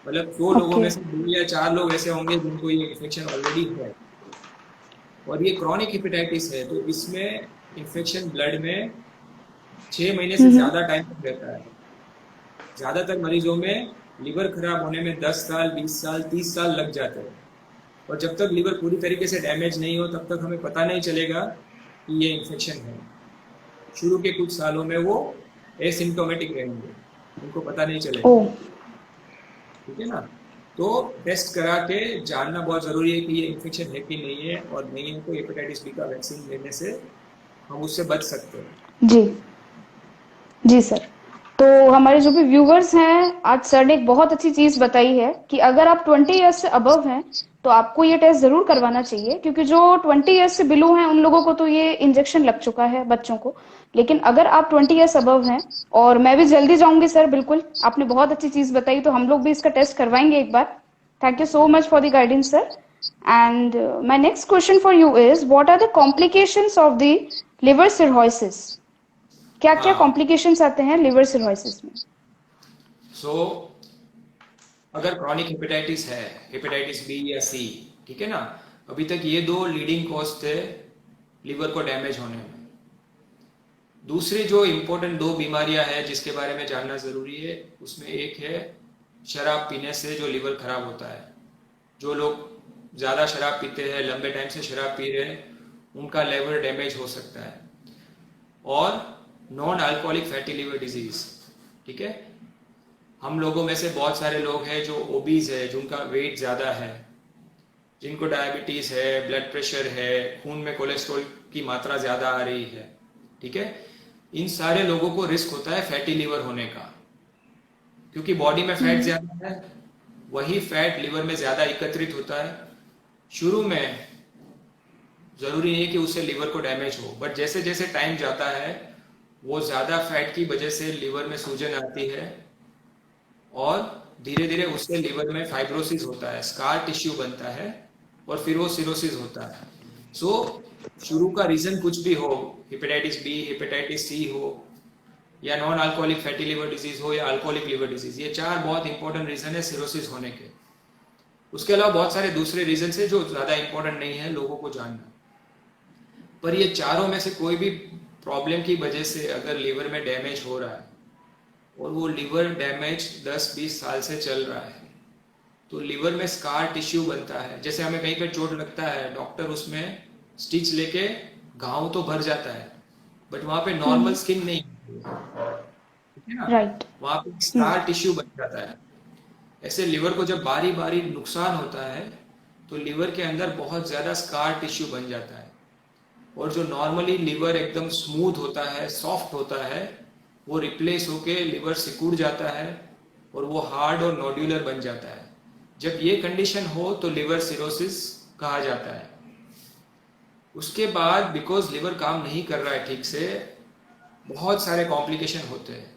मतलब 100 लोगों ओके। में से 2 या 4 लोग ऐसे होंगे जिनको ये इन्फेक्शन ऑलरेडी है। और ये क्रॉनिक हेपेटाइटिस है, तो इसमें इन्फेक्शन ब्लड में 6 महीने से ज़्यादा टाइम तक रहता है। ज़्यादातर मरीजों में लिवर खराब होने में 10 साल, 20 साल, 30 साल लग जाते हैं। और जब तक लिवर पूरी तरीके से डैमेज नहीं हो तब तक हमें पता नहीं चलेगा कि ये इन्फेक्शन है। शुरू के कुछ सालों में वो एसिम्टोमेटिक रहेंगे, उनको पता नहीं चलेगा, ओ। ठीक है ना। तो टेस्ट करा के जानना बहुत ज़रूरी है कि ये इन्फेक्शन है कि नहीं है, और नहीं है तो हेपेटाइटिस बी का वैक्सीन लेने से हम उससे बच सकते हैं। जी। जी सर। तो हमारे जो भी व्यूवर्स हैं, आज सर ने एक बहुत अच्छी चीज बताई है कि अगर आप 20 ईयर्स से अबव हैं तो आपको ये टेस्ट जरूर करवाना चाहिए, क्योंकि जो 20 ईयर्स से बिलो हैं उन लोगों को तो ये इंजेक्शन लग चुका है बच्चों को। लेकिन अगर आप 20 ईयर्स अबव हैं, और मैं भी जल्दी जाऊंगी सर, बिल्कुल आपने बहुत अच्छी चीज बताई, तो हम लोग भी इसका टेस्ट करवाएंगे एक बार। Thank you so much for the guidance sir. And my next question for you is, what are the complications of the liver cirrhosis? क्या क्या हाँ। कॉम्प्लिकेशंस आते हैं लिवर सिरोसिस में? सो अगर क्रॉनिक हेपेटाइटिस है, हेपेटाइटिस बी या सी, ठीक है ना, अभी तक ये दो लीडिंग कॉज थे लिवर को डैमेज होने में। दूसरी जो इम्पोर्टेंट दो बीमारियां हैं जिसके बारे में जानना जरूरी है, उसमें एक है शराब पीने से जो लिवर खराब होता है। जो लोग ज्यादा शराब पीते हैं, लंबे टाइम से शराब पी रहे हैं, उनका लिवर डैमेज हो सकता है। और non alcoholic fatty liver disease, ठीक है। हम लोगों में से बहुत सारे लोग हैं जो ओबीज है, जिनका वेट ज्यादा है, जिनको डायबिटीज है, ब्लड प्रेशर है, खून में कोलेस्ट्रॉल की मात्रा ज्यादा आ रही है, ठीक है। इन सारे लोगों को रिस्क होता है फैटी लिवर होने का, क्योंकि बॉडी में फैट ज्यादा है, वही फैट लिवर में ज्यादा एकत्रित होता है। शुरू में जरूरी नहीं है कि उससे लिवर को डैमेज हो, बट जैसे जैसे टाइम जाता है वो ज्यादा फैट की वजह से लिवर में सूजन आती है, और धीरे धीरे उससे लिवर में फाइब्रोसिस होता है, स्कार टिश्यू बनता है, और फिर वो सिरोसिस होता है। सो शुरू का रीजन कुछ भी हो, हेपेटाइटिस बी, हेपेटाइटिस सी हो, या non alcoholic fatty liver disease हो, या अल्कोहलिक लिवर डिजीज, ये चार बहुत इंपॉर्टेंट रीजन है सिरोसिस होने के। उसके अलावा बहुत सारे दूसरे रीजन है जो ज्यादा इंपॉर्टेंट नहीं है लोगों को जानना। पर ये चारों में से कोई भी प्रॉब्लम की वजह से अगर लिवर में डैमेज हो रहा है, और वो लिवर डैमेज 10-20 साल से चल रहा है, तो लिवर में स्कार टिश्यू बनता है। जैसे हमें कहीं पर चोट लगता है, डॉक्टर उसमें स्टिच लेके घाव तो भर जाता है, बट वहां पे नॉर्मल स्किन नहीं होती है, ठीक है ना, राइट। वहां पे स्कार टिश्यू बन जाता है। ऐसे लिवर को जब बारी बारी नुकसान होता है, तो लिवर के अंदर बहुत ज्यादा स्कार टिश्यू बन जाता है, और जो नॉर्मली लिवर एकदम स्मूथ होता है, सॉफ्ट होता है, वो रिप्लेस होके लिवर सिकुड़ जाता है, और वो हार्ड और नोड्यूलर बन जाता है। जब ये कंडीशन हो तो लिवर सिरोसिस कहा जाता है। उसके बाद बिकॉज लिवर काम नहीं कर रहा है ठीक से, बहुत सारे कॉम्प्लिकेशन होते हैं,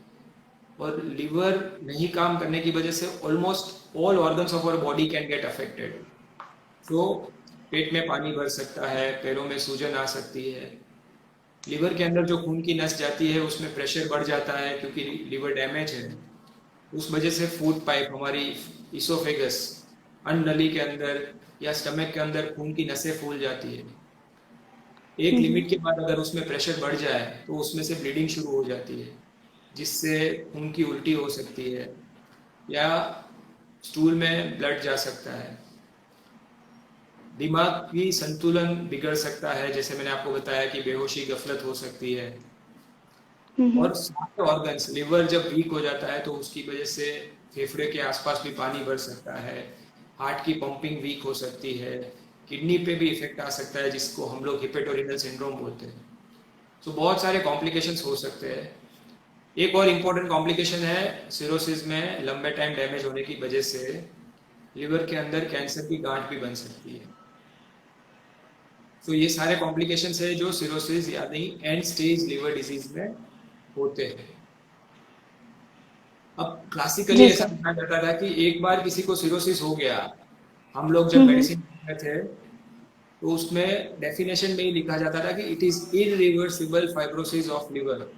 और लिवर नहीं काम करने की वजह से almost all organs of our body can get affected. तो पेट में पानी भर सकता है, पैरों में सूजन आ सकती है, लिवर के अंदर जो खून की नस जाती है उसमें प्रेशर बढ़ जाता है, क्योंकि लिवर डैमेज है। उस वजह से फूड पाइप, हमारी इसोफेगस, अन्न नली के अंदर या स्टमक के अंदर खून की नसें फूल जाती है। एक लिमिट के बाद अगर उसमें प्रेशर बढ़ जाए तो उसमें से ब्लीडिंग शुरू हो जाती है, जिससे खून की उल्टी हो सकती है, या स्टूल में ब्लड जा सकता है। दिमाग की संतुलन बिगड़ सकता है, जैसे मैंने आपको बताया कि बेहोशी, गफलत हो सकती है। और सारे ऑर्गन्स, लिवर जब वीक हो जाता है तो उसकी वजह से फेफड़े के आसपास भी पानी भर सकता है, हार्ट की पंपिंग वीक हो सकती है, किडनी पे भी इफेक्ट आ सकता है, जिसको हम लोग हिपेटोरेनल सिंड्रोम बोलते हैं। तो बहुत सारे कॉम्प्लिकेशंस हो सकते हैं। एक और इम्पोर्टेंट कॉम्प्लिकेशन है सिरोसिस में, लंबे टाइम डैमेज होने की वजह से लिवर के अंदर कैंसर की गांठ भी बन सकती है। तो ये सारे कॉम्प्लिकेशंस है जो सिरोसिस यानी एंड स्टेज लिवर डिजीज में होते हैं। अब क्लासिकली जी ऐसा सर। माना जाता था कि एक बार किसी को सिरोसिस हो गया, हम लोग जब मेडिसिन पढ़ते थे तो उसमें डेफिनेशन में ही लिखा जाता था कि it is irreversible fibrosis of liver.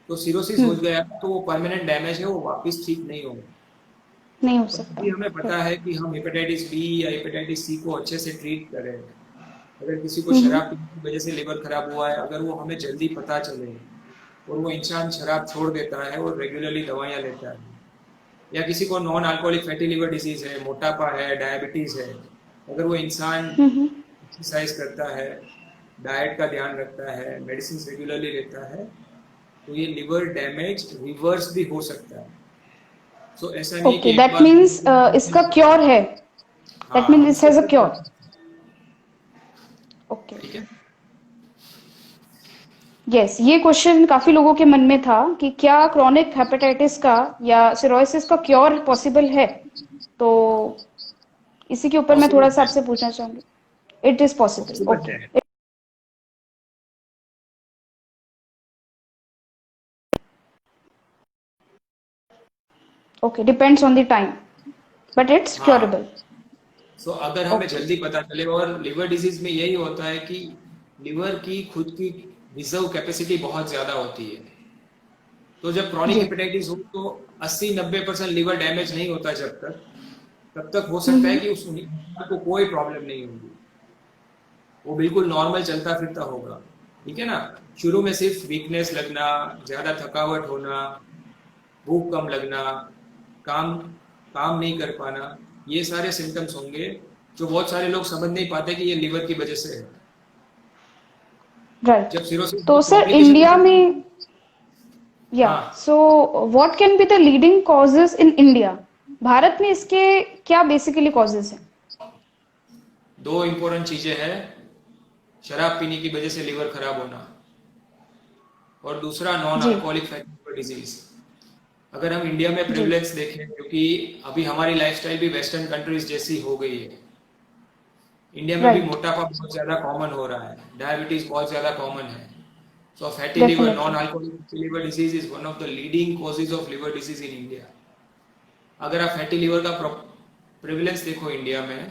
तो सिरोसिस हो गया तो वो परमानेंट डैमेज है, वो वापस ठीक नहीं होगा। नहीं हो और सकता। अभी हमें पता राइट। है कि हम हेपेटाइटिस बी या हेपेटाइटिस सी को अच्छे से ट्रीट करें। अगर किसी को शराब पीने की वजह से लिवर खराब हुआ है, अगर वो हमें जल्दी पता चले और वो इंसान शराब छोड़ देता है और रेगुलरली दवाइयाँ लेता है, या किसी को non alcoholic fatty liver disease है, मोटापा है, डायबिटीज है, अगर वो इंसान एक्सरसाइज करता है, डाइट का ध्यान रखता है, मेडिसिन रेगुलरली लेता है, तो ये लिवर डैमेज रिवर्स भी हो सकता है। सो ऐसा नहीं है ओके, कि एक दैट बार मीन्स इसका क्योर है। दैट हाँ, मीन्स हम दिस हैज इसको अ क्योर। ओके। ठीक है। यस, ये क्वेश्चन काफी लोगों के मन में था कि क्या क्रॉनिक हेपेटाइटिस का या सिरोसिस का क्योर पॉसिबल है। तो इसी के ऊपर मैं थोड़ा पॉसिबल सा है। आपसे पूछना चाहूंगी। It is possible, possible okay. है। Okay, depends on the time, but it's हाँ। क्योरेबल। सो अगर हमें ओके। जल्दी पता चले, और लिवर डिजीज में यही होता है कि लिवर की खुद की रिजर्व कैपेसिटी बहुत ज्यादा होती है। तो जब क्रॉनिक जी। हेपेटाइटिस हो तो 80-90% लिवर डैमेज नहीं होता जब तक, तब तक हो सकता है हम्म। कि उस को कोई प्रॉब्लम नहीं होगी, वो बिल्कुल नॉर्मल चलता फिरता होगा। ठीक है ना। शुरू में सिर्फ वीकनेस लगना, ज्यादा थकावट होना, भूख कम लगना, काम काम नहीं कर पाना, ये सारे सिम्टम्स होंगे जो बहुत सारे लोग समझ नहीं पाते कि ये लिवर की वजह से है। राइट। जब सिरोसिस तो बहुत सर कॉम्प्लिकेशन इंडिया होता है। में, या हाँ। So what can be the leading causes in India. Bharat में इसके क्या बेसिकली कॉजेज हैं। दो इंपॉर्टेंट चीजें हैं। शराब पीने की वजह से लिवर खराब होना, और दूसरा नॉन जी। Alcoholic fatty liver disease. अगर हम इंडिया में जी। प्रिवलेंस देखें, क्योंकि अभी हमारी लाइफस्टाइल भी वेस्टर्न कंट्रीज जैसी हो गई है। इंडिया में भी राइट। मोटापा बहुत ज्यादा कॉमन हो रहा है, डायबिटीज बहुत ज्यादा कॉमन है। So fatty liver, definitely. Non alcoholic fatty liver disease is one of the leading causes of liver disease in India. अगर आप फैटी लिवर का प्रिविलेंस देखो इंडिया में,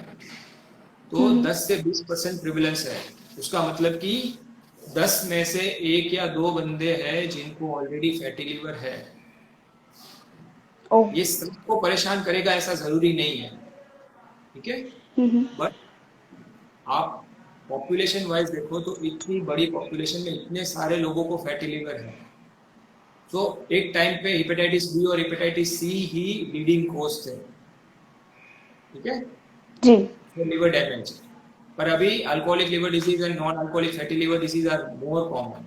तो 10 से 20% प्रिविलेंस है। उसका मतलब कि 10 में से एक या दो बंदे हैं जिनको ऑलरेडी फैटी लिवर है। ओ। ये सबको परेशान करेगा ऐसा जरूरी नहीं है। ठीक है। हम्म। बट आप पॉपुलेशन वाइज देखो तो इतनी बड़ी पॉपुलेशन में इतने सारे लोगों को फैटी लिवर है। तो एक टाइम पे हेपेटाइटिस बी और हेपेटाइटिस सी ही लीडिंग कॉज थे। ठीक है। जी। Liver damage. पर अभी alcoholic liver disease and non alcoholic fatty liver disease are more common.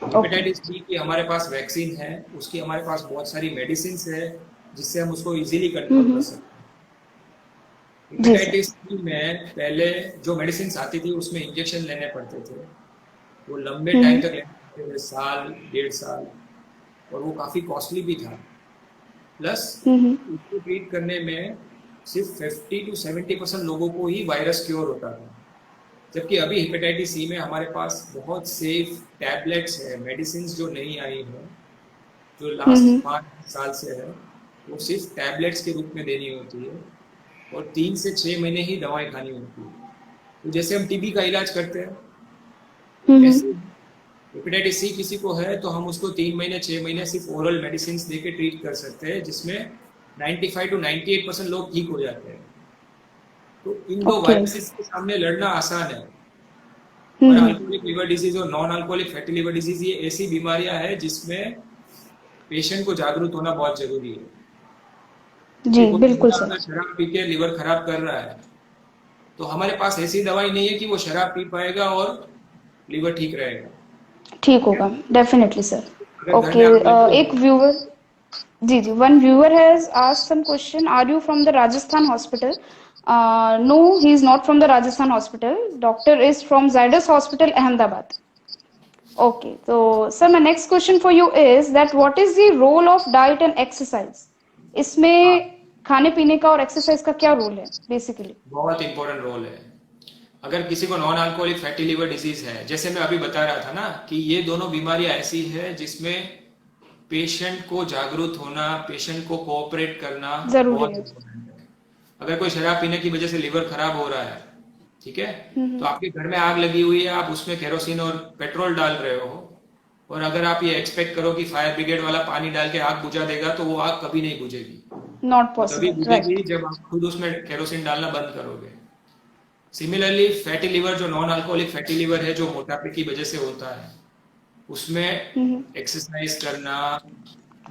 Okay. Hepatitis B की हमारे पास वैक्सीन है, उसकी हमारे पास बहुत सारी मेडिसिन है, जिससे हम उसको इजीली कंट्रोल कर हम्म। सकते हैं। जी सर। हेपेटाइटिस बी में पहले जो मेडिसिन आती थी उसमें इंजेक्शन लेने पड़ते थे, वो लंबे टाइम हम्म। तक लेने पड़ते थे, साल 1.5 साल, और वो काफी कॉस्टली भी था। प्लस हम्म। उसको ट्रीट करने में सिर्फ 50 to 70% लोगों को ही वायरस क्योर होता था। जबकि अभी हेपेटाइटिस सी में हमारे पास बहुत सेफ टैबलेट्स है, मेडिसिन जो नहीं आई है, जो लास्ट हम्म। 5 साल से है, वो सिर्फ टैबलेट्स के रूप में देनी होती है, और 3 से 6 महीने ही दवाई खानी होती है। तो जैसे हम टीबी का इलाज करते हैं, हम्म। ऐसे हेपेटाइटिस सी किसी को है तो हम उसको 3 महीने 6 महीने सिर्फ ओरल मेडिसिन दे के ट्रीट कर सकते हैं, जिसमें 95 to 98% लोग ठीक हो जाते हैं। तो इन दो ओके। वायरसेस के सामने लड़ना आसान है। पर हम्म। अल्कोहलिक लिवर डिजीज और non alcoholic fatty liver disease ये ऐसी बीमारियां हैं जिसमें पेशेंट को जागरूक होना बहुत जरूरी है। जी क्योंकि कोई बिल्कुल बंदा सर। अगर शराब पी के लिवर खराब कर रहा है, तो हमारे पास ऐसी दवाई नहीं है कि वो शराब पी पाएगा और लिवर ठीक रहेगा। ठीक ठीक है। होगा, डेफिनेटली सर। अगर घर ओके। में आग लगी एक है। व्यूअर, जी जी, one viewer has asked some question, are you from the Rajasthan hospital. No, he is not from the Rajasthan hospital, doctor is from Zydus hospital Ahmedabad. Okay, so sir, my next question for you is that what is the role of diet and exercise? हाँ, इसमें खाने पीने का और exercise का क्या role है basically. बहुत इंपॉर्टेंट रोल है। अगर किसी को non alcoholic fatty liver disease है, जैसे मैं अभी बता रहा था ना कि ये दोनों बीमारियां ऐसी है जिसमें पेशेंट को जागरूक होना, पेशेंट को कोऑपरेट करना जरूरी बहुत है। इम्पोर्टेंट है। अगर कोई शराब पीने की वजह से लिवर खराब हो रहा है, ठीक है, तो हम्म। आपके घर में आग लगी हुई है, आप उसमें केरोसिन और पेट्रोल डाल रहे हो, और अगर आप ये एक्सपेक्ट करो कि फायर ब्रिगेड वाला पानी डाल के आग बुझा देगा, तो वो आग कभी नहीं बुझेगी। नॉट वो तभी पॉसिबल, राइट। बुझेगी जब आप खुद उसमें केरोसिन डालना बंद करोगे। सिमिलरली फैटी लिवर, जो नॉन अल्कोहलिक फैटी लिवर है, जो मोटापे की वजह से होता है, उसमें हम्म। एक्सरसाइज करना,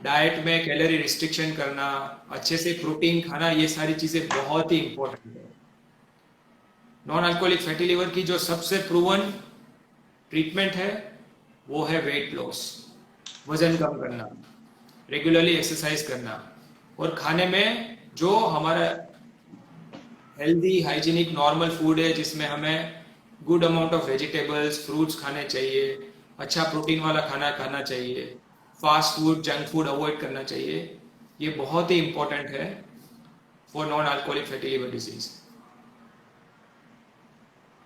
डाइट में कैलोरी रिस्ट्रिक्शन करना, अच्छे से प्रोटीन खाना, ये सारी चीजें बहुत ही इंपॉर्टेंट है। नॉन अल्कोहलिक फैटी लिवर की जो सबसे प्रूवन ट्रीटमेंट है वो है वेट लॉस, वजन कम करना, रेगुलरली एक्सरसाइज करना, और खाने में जो हमारा हेल्दी हाइजीनिक नॉर्मल फूड है, जिसमें हमें good amount of vegetables fruits खाने चाहिए, अच्छा प्रोटीन वाला खाना खाना चाहिए, fast food junk food avoid करना चाहिए। ये बहुत ही इंपॉर्टेंट है for non alcoholic fatty liver disease.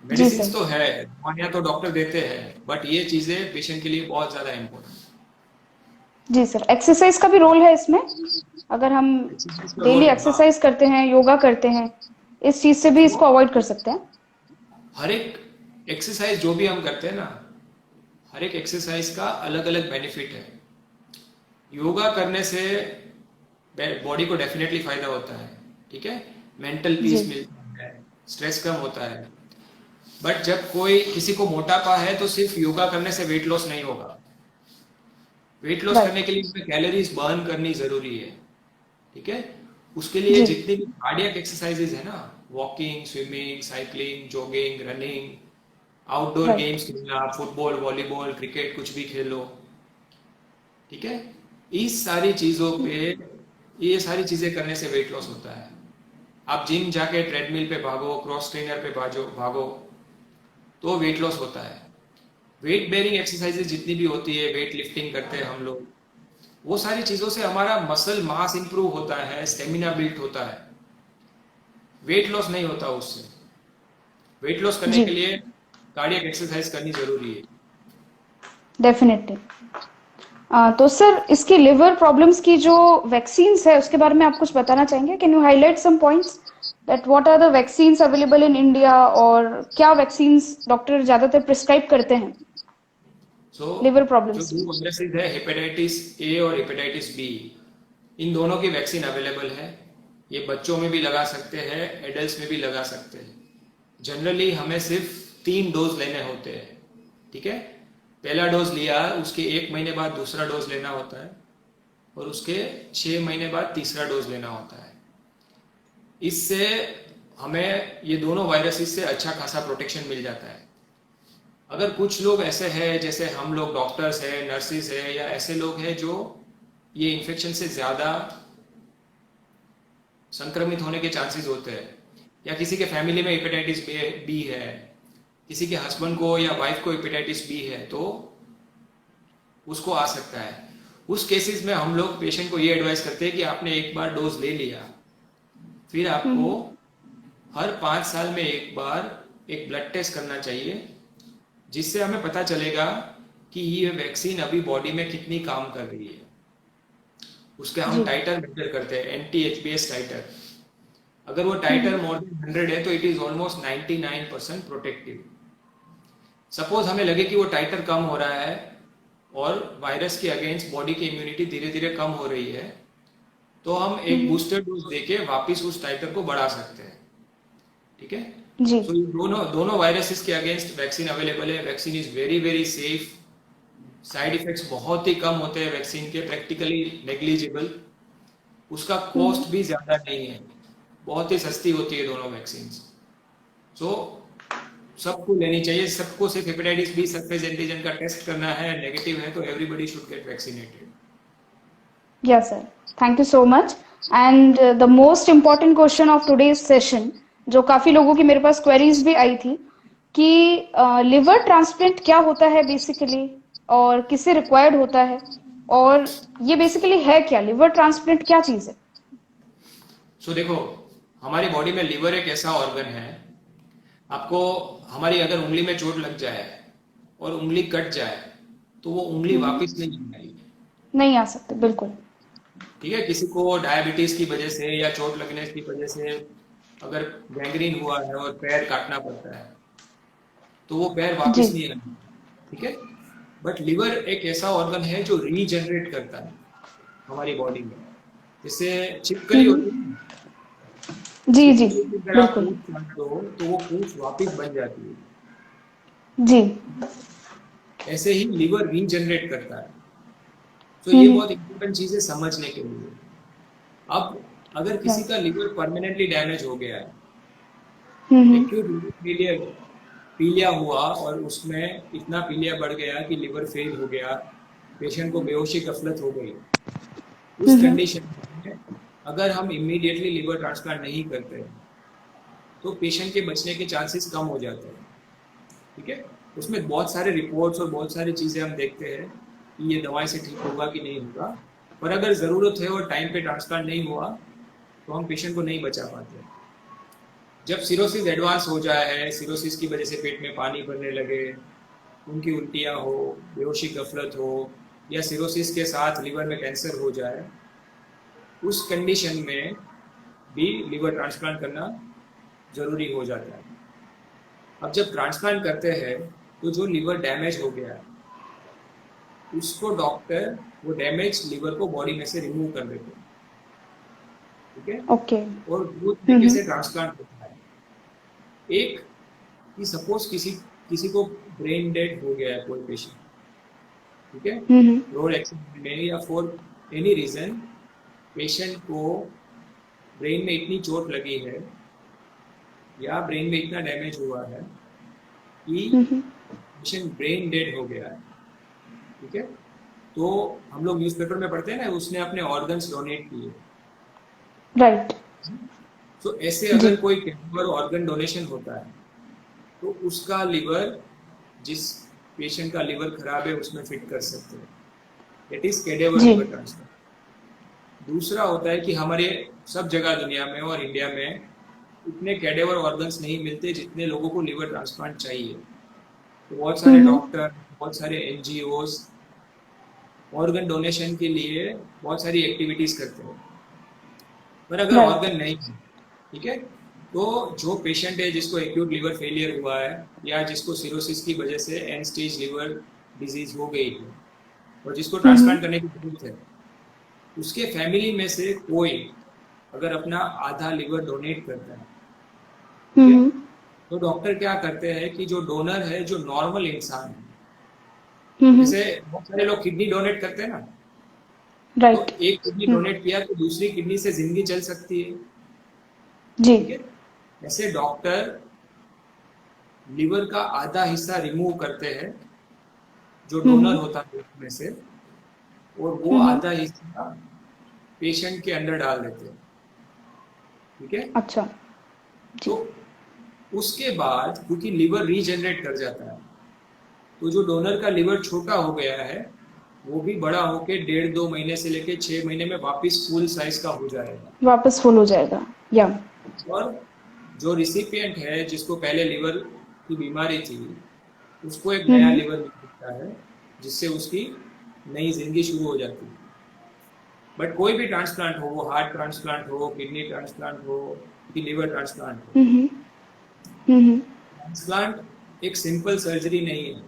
जी मेडिसिन सर। तो है, दवाइयाँ तो डॉक्टर देते हैं, बट ये चीज़ें पेशेंट के लिए बहुत ज़्यादा इंपॉर्टेंट जी सर, एक्सरसाइज का भी रोल है इसमें? अगर हम है। एक्सरसाइज का डेली रोल है, हाँ। एक्सरसाइज करते हैं, योगा करते हैं, इस चीज से भी देखो, इसको अवॉइड कर सकते हैं? हर एक एक्सरसाइज जो भी हम करते हैं ना, हर एक एक्सरसाइज का अलग अलग बेनिफिट है। योगा करने से बॉडी को डेफिनेटली फायदा होता है, ठीक है, मेंटल जी। पीस मिलता है, स्ट्रेस कम होता है। बट जब कोई किसी को मोटापा है तो सिर्फ योगा करने से वेट लॉस नहीं होगा। वेट लॉस करने राइट। के लिए हमें कैलोरीज बर्न करनी जरूरी है, ठीक है। उसके लिए जी। जितनी भी कार्डियक एक्सरसाइजेज है ना, walking, swimming, cycling, jogging, running, outdoor right. Games खेलना, फुटबॉल, वॉलीबॉल, क्रिकेट, कुछ भी खेलो, ठीक है। इस सारी चीजों पे, ये सारी चीजें करने से वेट लॉस होता है। आप जिम जाके ट्रेडमिल पे भागो, क्रॉस ट्रेनर पे भागो भागो, तो वेट लॉस होता है। वेट बेरिंग एक्सरसाइजेज जितनी भी होती है, वेट लिफ्टिंग करते हैं हम लोग, वो सारी चीजों से हमारा मसल मास इंप्रूव होता है, स्टेमिना बिल्ड होता है। वेट लॉस नहीं होता उससे। वेट लॉस करने जी। के लिए कार्डियक एक्सरसाइज करनी जरूरी है। डेफिनेटली। तो सर, इसकी लिवर प्रॉब्लम्स की जो वैक्सीन्स है उसके बारे में आप कुछ बताना चाहेंगे? Can you highlight some points that what are the vaccines available in India, और क्या वैक्सीन्स डॉक्टर ज्यादातर प्रिस्क्राइब करते हैं सो लिवर जो प्रॉब्लम्स दो में? वायरसेस है, हेपेटाइटिस ए और हेपेटाइटिस बी, इन दोनों की वैक्सीन अवेलेबल है। ये बच्चों में भी लगा सकते हैं, एडल्ट्स में भी लगा सकते हैं। जनरली हमें सिर्फ 3 डोज लेने होते हैं, ठीक है। पहला डोज लिया, उसके 1 महीने बाद दूसरा डोज लेना होता है, और उसके 6 महीने बाद तीसरा डोज लेना होता है। इससे हमें ये दोनों वायरसेस से अच्छा खासा प्रोटेक्शन मिल जाता है। अगर कुछ लोग ऐसे हैं, जैसे हम लोग डॉक्टर्स हैं, नर्सिस हैं, या ऐसे लोग हैं जो ये इन्फेक्शन से ज़्यादा संक्रमित होने के चांसेस होते हैं, या किसी के फैमिली में हेपेटाइटिस बी है, किसी के हस्बैंड को या वाइफ को हेपेटाइटिस बी है, तो उसको आ सकता है। उस केसेस में हम लोग पेशेंट को ये एडवाइस करते हैं कि आपने एक बार डोज ले लिया, फिर आपको हम्म। हर 5 साल में एक बार एक ब्लड टेस्ट करना चाहिए, जिससे हमें पता चलेगा कि ये वैक्सीन अभी बॉडी में कितनी काम कर रही है। उसके हम जी। टाइटर मेजर करते हैं, एंटी एचबीएस टाइटर। अगर वो टाइटर हम्म। मोर देन 100 है तो it is almost 99% protective. Suppose हमें लगे कि वो टाइटर कम हो रहा है और वायरस के अगेंस्ट बॉडी की इम्यूनिटी धीरे धीरे कम हो रही है, तो हम एक हम्म। बूस्टर डोज देके वापस उस टाइटर को बढ़ा सकते हैं, ठीक है। जी। सो ये दोनों दोनों वायरसेस के अगेंस्ट वैक्सीन अवेलेबल है। Vaccine is very very safe. Side effects बहुत ही कम होते हैं वैक्सीन के, प्रैक्टिकली नेग्लिजिबल। उसका हम्म। कॉस्ट भी ज्यादा नहीं है, बहुत ही सस्ती होती है दोनों वैक्सीन। सो सबको लेनी चाहिए। सबको सिर्फ हेपेटाइटिस बी सरफेस एंटीजन का टेस्ट करना है, नेगेटिव है तो everybody should get vaccinated. Yes, sir. Thank you so much. And the most important question of today's session, जो काफी लोगों की मेरे पास क्वेरीज भी आई थी, कि लिवर ट्रांसप्लांट क्या होता है बेसिकली, और किससे रिक्वायर्ड होता है, और ये बेसिकली है क्या, लिवर ट्रांसप्लांट क्या चीज है? सो देखो, हमारी बॉडी में लिवर एक ऐसा ऑर्गन है, आपको, हमारी अगर उंगली में चोट लग जाए और उंगली कट जाए तो वो उंगली हम्म। वापस नहीं आएगी, नहीं आ सकते, बिल्कुल। ठीक है। किसी को डायबिटीज की वजह से या चोट लगने की वजह से अगर गैंग्रीन हुआ है और पैर काटना पड़ता है, तो वो पैर जी। वापस नहीं आएंगे, ठीक है। बट लिवर एक ऐसा ऑर्गन है जो रीजनरेट करता है हमारी बॉडी में। जैसे छिपकली होती है ना, जी जी। छिपकली की अगर आप बिल्कुल। पूंछ काट दो तो वो पूंछ वापस बन जाती है। जी। ऐसे ही लिवर रीजनरेट करता है। तो ये हम्म। बहुत इंपॉर्टेंट चीज है समझने के लिए। अब अगर किसी राइट। का लिवर परमानेंटली डैमेज हो गया है, हम्म। एक्यूट लिवर फेलियर, पीलिया हुआ और उसमें इतना पीलिया बढ़ गया कि लिवर फेल हो गया, पेशेंट को बेहोशी गफलत हो गई, उस हम्म। कंडीशन में अगर हम इमीडिएटली लिवर ट्रांसप्लांट नहीं करते तो पेशेंट के बचने के चांसेस कम हो जाते हैं, ठीक है। उसमें बहुत सारे रिपोर्ट्स और बहुत सारी चीज़ें हम देखते हैं कि ये दवाई से ठीक होगा कि नहीं होगा, पर अगर ज़रूरत है और टाइम पे ट्रांसप्लांट नहीं हुआ तो हम पेशेंट को नहीं बचा पाते। जब सिरोसिस एडवांस हो जाए है, सिरोसिस की वजह से पेट में पानी भरने लगे, उनकी उल्टियाँ हो, बेहोशी गफलत हो, या सिरोसिस के साथ लिवर में कैंसर हो जाए, उस कंडीशन में भी लिवर ट्रांसप्लांट करना जरूरी हो जाता है। अब जब ट्रांसप्लांट करते हैं तो जो लिवर डैमेज हो गया है उसको डॉक्टर वो डैमेज लिवर को बॉडी में से रिमूव कर देते हैं, ठीक है। ओके। और दो तरीके से ट्रांसप्लांट होता है। एक कि सपोज किसी किसी को ब्रेन डेड हो गया है कोई पेशेंट, ठीक है, हम्म। रोड एक्सीडेंट में या फॉर एनी रीजन पेशेंट को ब्रेन में इतनी चोट लगी है या ब्रेन में इतना डैमेज हुआ है कि हम्म। पेशेंट ब्रेन डेड हो गया है, ठीक है। तो हम लोग न्यूज़पेपर में पढ़ते हैं ना, उसने अपने ऑर्गन्स डोनेट किए। राइट। तो ऐसे जी। अगर कोई कैडेवर ऑर्गन डोनेशन होता है तो उसका लिवर, जिस पेशेंट का लिवर खराब है उसमें फिट कर सकते हैं, दैट इज कैडेवर जी। Liver transplant. दूसरा होता है कि हमारे सब जगह दुनिया में और इंडिया में उतने कैडेवर ऑर्गन्स नहीं मिलते जितने लोगों को लिवर ट्रांसप्लांट चाहिए। तो बहुत सारे हम्म। डॉक्टर, बहुत सारे एनजीओज ऑर्गन डोनेशन के लिए बहुत सारी एक्टिविटीज करते हैं, पर अगर राइट। ऑर्गन नहीं है, ठीक है, तो जो पेशेंट है जिसको एक्यूट लिवर फेलियर हुआ है या जिसको सिरोसिस की वजह से एंड स्टेज लिवर डिजीज हो गई है और जिसको हम्म। ट्रांसप्लांट करने की जरूरत है, उसके फैमिली में से कोई अगर अपना आधा लिवर डोनेट करता है, ठीक है, हम्म। तो डॉक्टर क्या करते हैं कि जो डोनर है, जो नॉर्मल इंसान है, हम्म। जैसे बहुत सारे लोग किडनी डोनेट करते हैं ना, तो राइट। एक किडनी हम्म। डोनेट किया तो दूसरी किडनी से जिंदगी चल सकती है, जी। ठीक है। ऐसे डॉक्टर लिवर का आधा हिस्सा रिमूव करते हैं जो डोनर हम्म। होता है उसमें से, और वो हम्म। आधा हिस्सा पेशेंट के अंदर डाल देते हैं, ठीक है। अच्छा। तो जी। उसके बाद क्योंकि लिवर रीजनरेट कर जाता है, तो जो डोनर का लिवर छोटा हो गया है वो भी बड़ा होके 1.5-2 महीने से लेके 6 महीने में वापस फुल साइज का हो जाएगा। वापस फुल हो जाएगा। या। और जो रिसिपिएंट है जिसको पहले लिवर की बीमारी थी उसको एक नया हम्म। लिवर मिल सकता है जिससे उसकी नई जिंदगी शुरू हो जाती है। बट कोई भी ट्रांसप्लांट हो, वो हार्ट ट्रांसप्लांट हो, किडनी ट्रांसप्लांट हो कि लिवर ट्रांसप्लांट हो, हम्म। हम्म। ट्रांसप्लांट एक सिंपल सर्जरी नहीं है।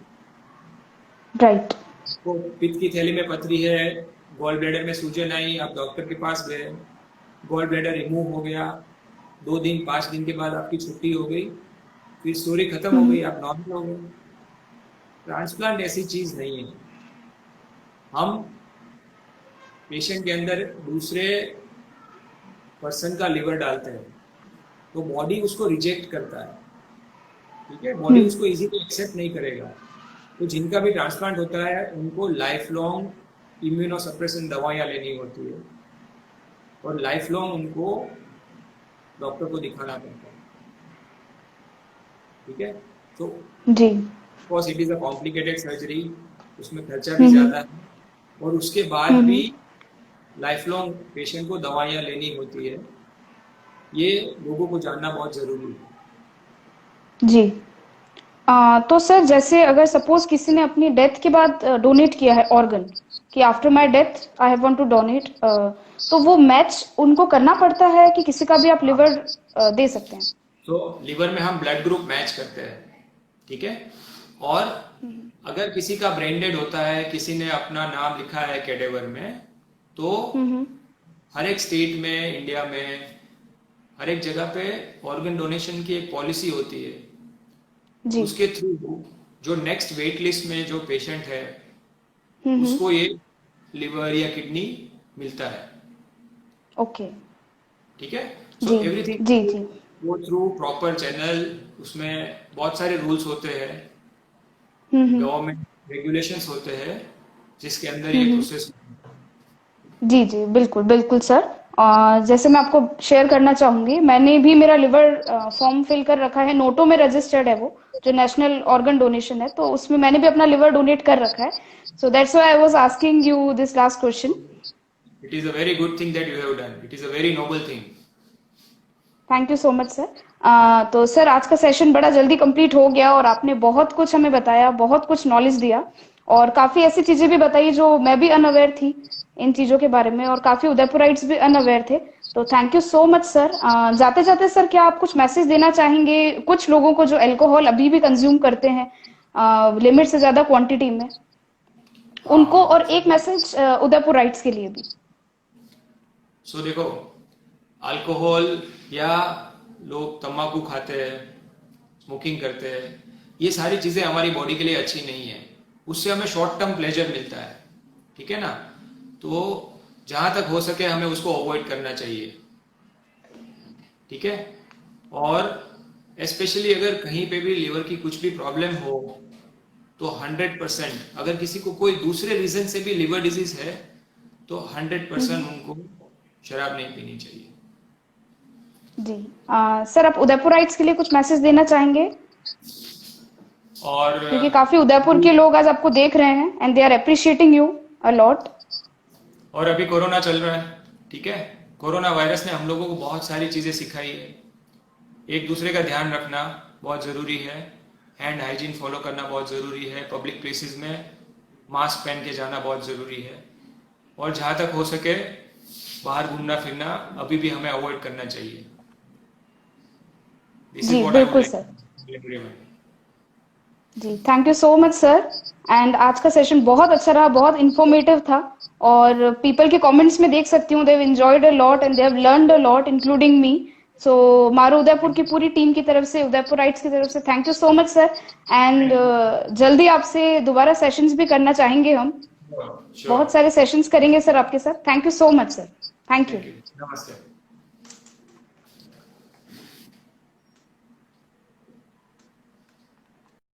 राइट। आपको पित्त की थैली में पथरी है, गॉल ब्लैडर में सूजन आई, आप डॉक्टर के पास गए, गॉल ब्लैडर रिमूव हो गया, 2 दिन 5 दिन के बाद आपकी छुट्टी हो गई, फिर स्टोरी खत्म हो हम्म। गई, आप नॉर्मल हो गए। ट्रांसप्लांट ऐसी चीज नहीं है। हम पेशेंट के अंदर दूसरे पर्सन का लिवर डालते हैं तो बॉडी उसको रिजेक्ट करता है, ठीक है, बॉडी हम्म। उसको इजीली एक्सेप्ट नहीं करेगा। तो जिनका भी ट्रांसप्लांट होता है उनको लाइफ लॉन्ग इम्यूनोसप्रेशन दवाइयाँ लेनी होती है और लाइफ लॉन्ग उनको डॉक्टर को दिखाना पड़ता है, ठीक है। तो जी। Because it is a complicated surgery, उसमें खर्चा भी हम्म। ज़्यादा है और उसके बाद भी हम्म। लाइफ लॉन्ग पेशेंट को दवाइयाँ लेनी होती है। ये लोगों को जानना बहुत ज़रूरी है। जी। तो सर जैसे अगर सपोज किसी ने अपनी डेथ के बाद डोनेट किया है ऑर्गन, कि after my death I have want to donate, तो वो मैच उनको करना पड़ता है कि किसी का भी आप लिवर दे सकते हैं? तो लिवर में हम ब्लड ग्रुप मैच करते हैं, ठीक है। और हम्म। अगर किसी का ब्रेन डेड होता है, किसी ने अपना नाम लिखा है कैडेवर में, तो हम्म। हर एक स्टेट में, इंडिया में, हर एक जगह पे ऑर्गन डोनेशन की एक पॉलिसी होती है। जी। उसके थ्रू जो नेक्स्ट वेट लिस्ट में जो पेशेंट है हम्म। उसको ये लिवर या किडनी मिलता है, ओके। ठीक है। सो जी। जी। एवरीथिंग जी। गो थ्रू प्रॉपर चैनल, उसमें बहुत सारे रूल्स होते हैं, हम्म। गवर्नमेंट रेगुलेशंस होते हैं जिसके अंदर ये हम्म। प्रोसेस। जी, जी, बिल्कुल, बिल्कुल सर। जैसे मैं आपको शेयर करना चाहूंगी, मैंने भी मेरा लिवर फॉर्म फिल कर रखा है, नोटो में रजिस्टर्ड है वो, जो नेशनल ऑर्गन डोनेशन है, तो उसमें मैंने भी अपना लिवर डोनेट कर रखा है. So that's why I was asking you this last question. It is a very good thing that you have done. It is a very noble thing. Thank you so much sir. तो sir आज का session बड़ा जल्दी complete हो गया और आपने बहुत कुछ हमें बताया, बहुत कुछ नॉलेज दिया और काफी ऐसी चीजें भी बताई जो मैं भी अनअवेयर थी इन चीजों के बारे में, और काफी उदयपुराइट्स भी अनअवेयर थे. तो thank you so much sir. जाते जाते सर क्या आप कुछ मैसेज देना चाहेंगे कुछ लोगों को जो अल्कोहल अभी भी कंज्यूम करते हैं लिमिट से ज्यादा क्वांटिटी में, उनको, और एक मैसेज उदयपुराइट्स के लिए भी. सो देखो, अल्कोहल या लोग तंबाकू खाते हैं, स्मोकिंग करते हैं, ये सारी चीजें हमारी बॉडी के लिए अच्छी नहीं है. उससे हमें शॉर्ट टर्म प्लेजर मिलता है, ठीक है ना. तो जहां तक हो सके हमें उसको अवॉइड करना चाहिए, ठीक है. और स्पेशली अगर कहीं पे भी लिवर की कुछ भी प्रॉब्लम हो तो 100%, अगर किसी को कोई दूसरे रीजन से भी लिवर डिजीज है तो 100% उनको शराब नहीं पीनी चाहिए. जी. सर आप उदयपुराइट्स के लिए कुछ मैसेज देना चाहेंगे, और क्योंकि काफी उदयपुर के लोग आज आपको देख रहे हैं and they are appreciating you a lot. और अभी कोरोना चल रहा है, ठीक है. कोरोना वायरस ने हम लोगों को बहुत सारी चीजें सिखाई है. एक दूसरे का ध्यान रखना बहुत जरूरी है, हैंड हाइजीन फॉलो करना बहुत जरूरी है, पब्लिक प्लेसेस में मास्क पहन के जाना बहुत जरूरी है, और जहां तक हो सके बाहर घूमना फिरना अभी भी हमें अवॉइड करना चाहिए. दिस इज जी व्हाट आई वुड बिल्कुल लाइक सर. To everyone. जी thank you so much sir. And आज का सेशन बहुत अच्छा रहा, बहुत इंफॉर्मेटिव था, और पीपल के कमेंट्स में देख सकती हूँ they have enjoyed a lot and they have learned a lot including me. So Maru Udaipur की पूरी टीम की तरफ से, उदयपुराइट्स की तरफ से thank you so much sir. And जल्दी आपसे दोबारा सेशंस भी करना चाहेंगे हम, श्योर. बहुत सारे सेशंस करेंगे सर आपके साथ. Thank you so much sir. Thank you. Thank you. नमस्ते.